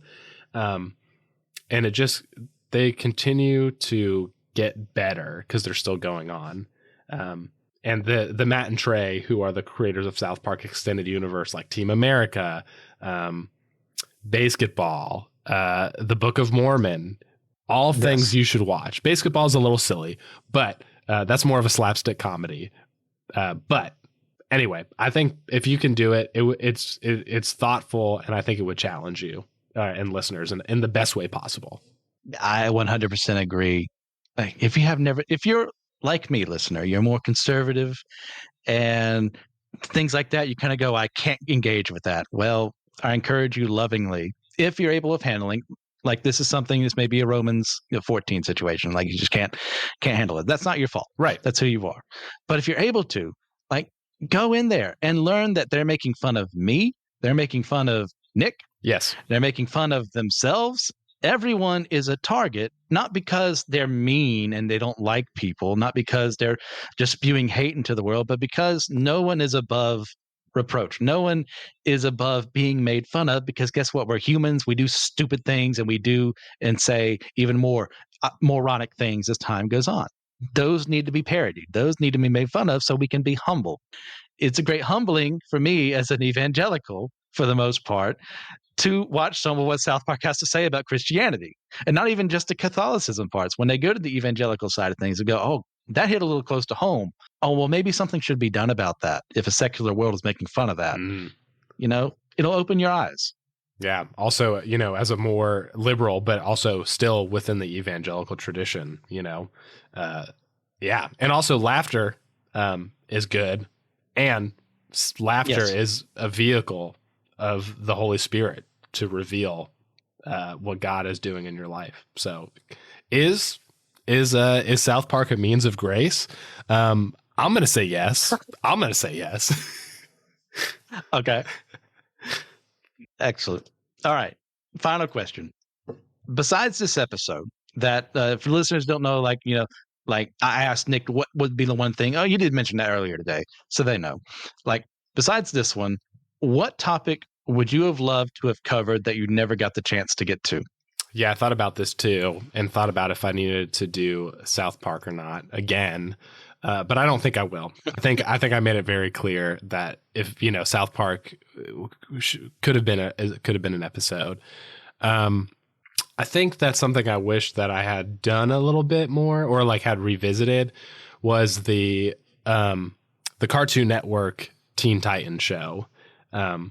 And they continue to get better because they're still going on. And the Matt and Trey, who are the creators of South Park Extended Universe, like Team America, Basketball, the Book of Mormon, all things you should watch. Basketball is a little silly, but that's more of a slapstick comedy. But anyway, I think if you can do it, it's thoughtful, and I think it would challenge you and listeners in the best way possible. I 100% agree. Like, if you're like me, listener, you're more conservative and things like that, you kind of go, I can't engage with that. Well, I encourage you lovingly, if you're able of handling, Like this is something, this may be a Romans 14 situation. Like you just can't handle it. That's not your fault. Right. That's who you are. But if you're able to, like, go in there and learn that they're making fun of me. They're making fun of Nick. Yes. They're making fun of themselves. Everyone is a target, not because they're mean and they don't like people, not because they're just spewing hate into the world, but because no one is above reproach. No one is above being made fun of, because guess what? We're humans. We do stupid things, and we do and say even more moronic things as time goes on. Those need to be parodied. Those need to be made fun of so we can be humble. It's a great humbling for me as an evangelical, for the most part, to watch some of what South Park has to say about Christianity, and not even just the Catholicism parts. When they go to the evangelical side of things, they go, oh, that hit a little close to home. Oh, well, maybe something should be done about that if a secular world is making fun of that. You know, it'll open your eyes. Yeah. Also, you know, as a more liberal, but also still within the evangelical tradition, you know, yeah. And also laughter is good. And laughter is a vehicle of the Holy Spirit to reveal what God is doing in your life. So is South Park a means of grace? I'm going to say yes. I'm going to say yes. Okay. Excellent. All right. Final question. Besides this episode, that for listeners don't know, like, you know, like I asked Nick what would be the one thing. Oh, you did mention that earlier today, so they know. Like, besides this one, what topic would you have loved to have covered that you never got the chance to get to? Yeah, I thought about this too, and thought about if I needed to do South Park or not again. But I don't think I will. I think I made it very clear that if, you know, South Park could have been an episode. I think that's something I wish that I had done a little bit more, or like had revisited, was the Cartoon Network Teen Titans show. I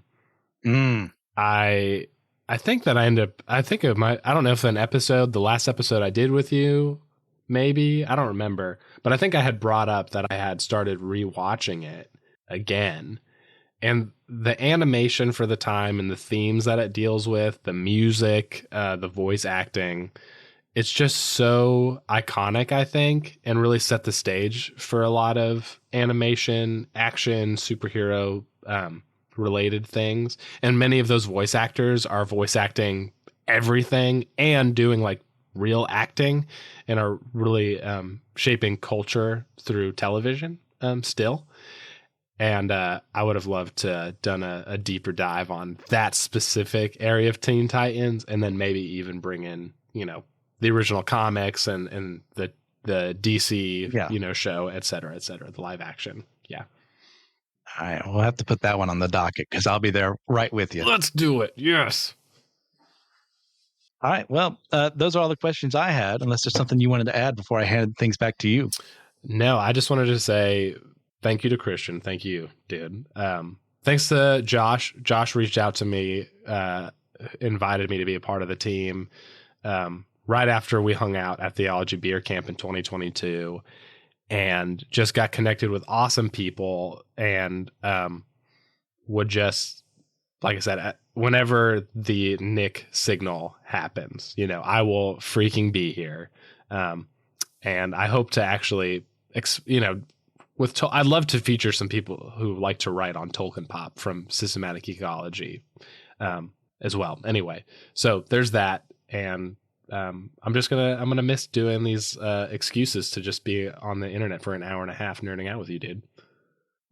think that I don't know if the last episode I did with you, maybe, I don't remember, but I think I had brought up that I had started rewatching it again, and the animation for the time and the themes that it deals with, the music, the voice acting, it's just so iconic, I think, and really set the stage for a lot of animation, action, superhero, related things. And many of those voice actors are voice acting everything and doing like real acting, and are really shaping culture through television still. And I would have loved to done a deeper dive on that specific area of Teen Titans, and then maybe even bring in, you know, the original comics and the DC, you know, show, et cetera, the live action. Yeah. All right, we'll have to put that one on the docket, because I'll be there right with you. Let's do it. Yes. All right. Well, those are all the questions I had, unless there's something you wanted to add before I hand things back to you. No, I just wanted to say thank you to Christian. Thank you, dude. Thanks to Josh. Josh reached out to me, invited me to be a part of the team right after we hung out at Theology Beer Camp in 2022. And just got connected with awesome people, and would just, like I said, whenever the Nick signal happens, you know, I will freaking be here. And I hope to actually, you know, I'd love to feature some people who like to write on Tolkien pop from Systematic Geekology as well. Anyway, so there's that. And I'm gonna miss doing these excuses to just be on the internet for an hour and a half nerding out with you, dude.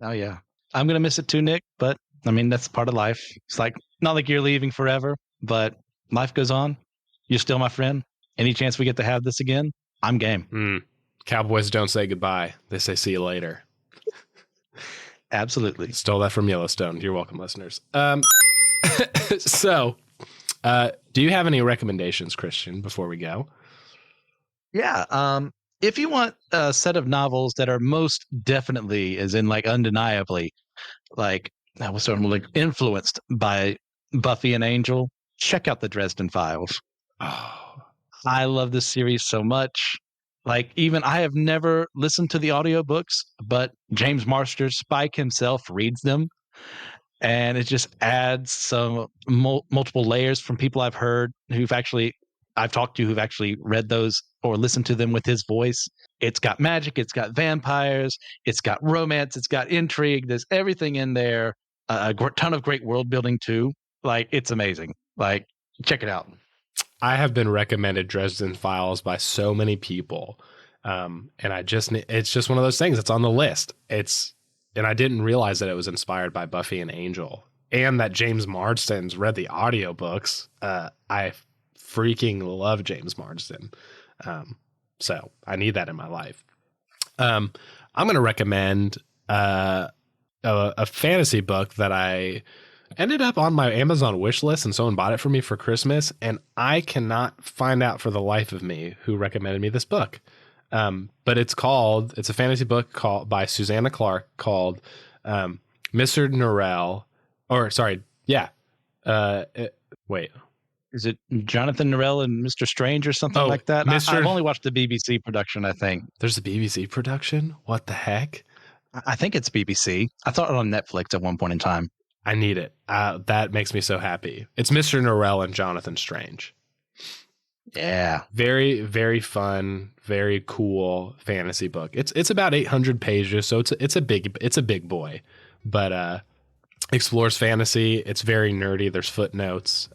Oh yeah, I'm gonna miss it too, Nick. But I mean, that's part of life. It's like, not like you're leaving forever, but life goes on. You're still my friend. Any chance we get to have this again, I'm game. Cowboys don't say goodbye; they say see you later. Absolutely. Stole that from Yellowstone. You're welcome, listeners. So. Do you have any recommendations, Christian, before we go? Yeah. If you want a set of novels that are most definitely, as in like undeniably, like influenced by Buffy and Angel, check out the Dresden Files. Oh, I love this series so much. Like, even I have never listened to the audiobooks, but James Marsters, Spike himself, reads them. And it just adds some multiple layers from people I've heard who've actually I've talked to who've actually read those or listened to them with his voice. It's got magic, it's got vampires, it's got romance, it's got intrigue. There's everything in there. Ton of great world building too. Like, it's amazing. Like, check it out. I have been recommended Dresden Files by so many people. And it's just one of those things. It's on the list. And I didn't realize that it was inspired by Buffy and Angel, and that James Marsden's read the audiobooks. I freaking love James Marsden. So I need that in my life. I'm going to recommend a fantasy book that I ended up on my Amazon wish list, and someone bought it for me for Christmas, and I cannot find out for the life of me who recommended me this book. But it's a fantasy book by Susanna Clark called Mr. Norrell, wait. Is it Jonathan Norrell and Mr. Strange or something like that? I've only watched the BBC production, I think. There's a BBC production? What the heck? I think it's BBC. I thought it on Netflix at one point in time. I need it. That makes me so happy. It's Mr. Norrell and Jonathan Strange. Yeah. Very, very fun, very cool fantasy book. It's about 800 pages, so it's a big boy, but explores fantasy. It's very nerdy. There's footnotes.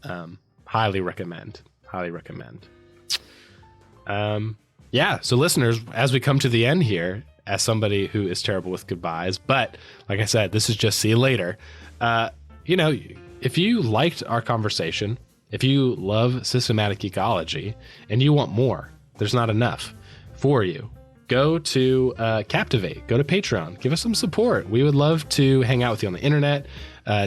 Highly recommend. Yeah. So listeners, as we come to the end here, as somebody who is terrible with goodbyes, but like I said, this is just see you later. If you liked our conversation, if you love Systematic Geekology and you want more, there's not enough for you. Go to Captivate, go to Patreon, give us some support. We would love to hang out with you on the internet,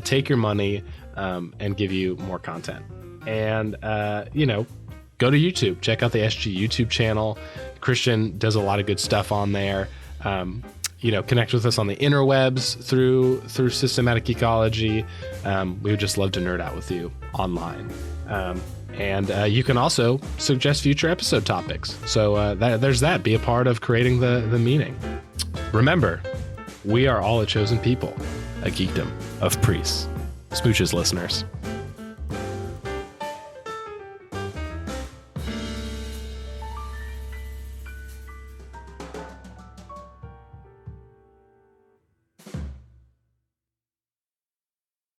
take your money, and give you more content. And, go to YouTube, check out the SG YouTube channel. Christian does a lot of good stuff on there. Connect with us on the interwebs through Systematic Geekology. We would just love to nerd out with you online. And you can also suggest future episode topics. So there's that. Be a part of creating the meaning. Remember, we are all a chosen people, a geekdom of priests. Smooches, listeners.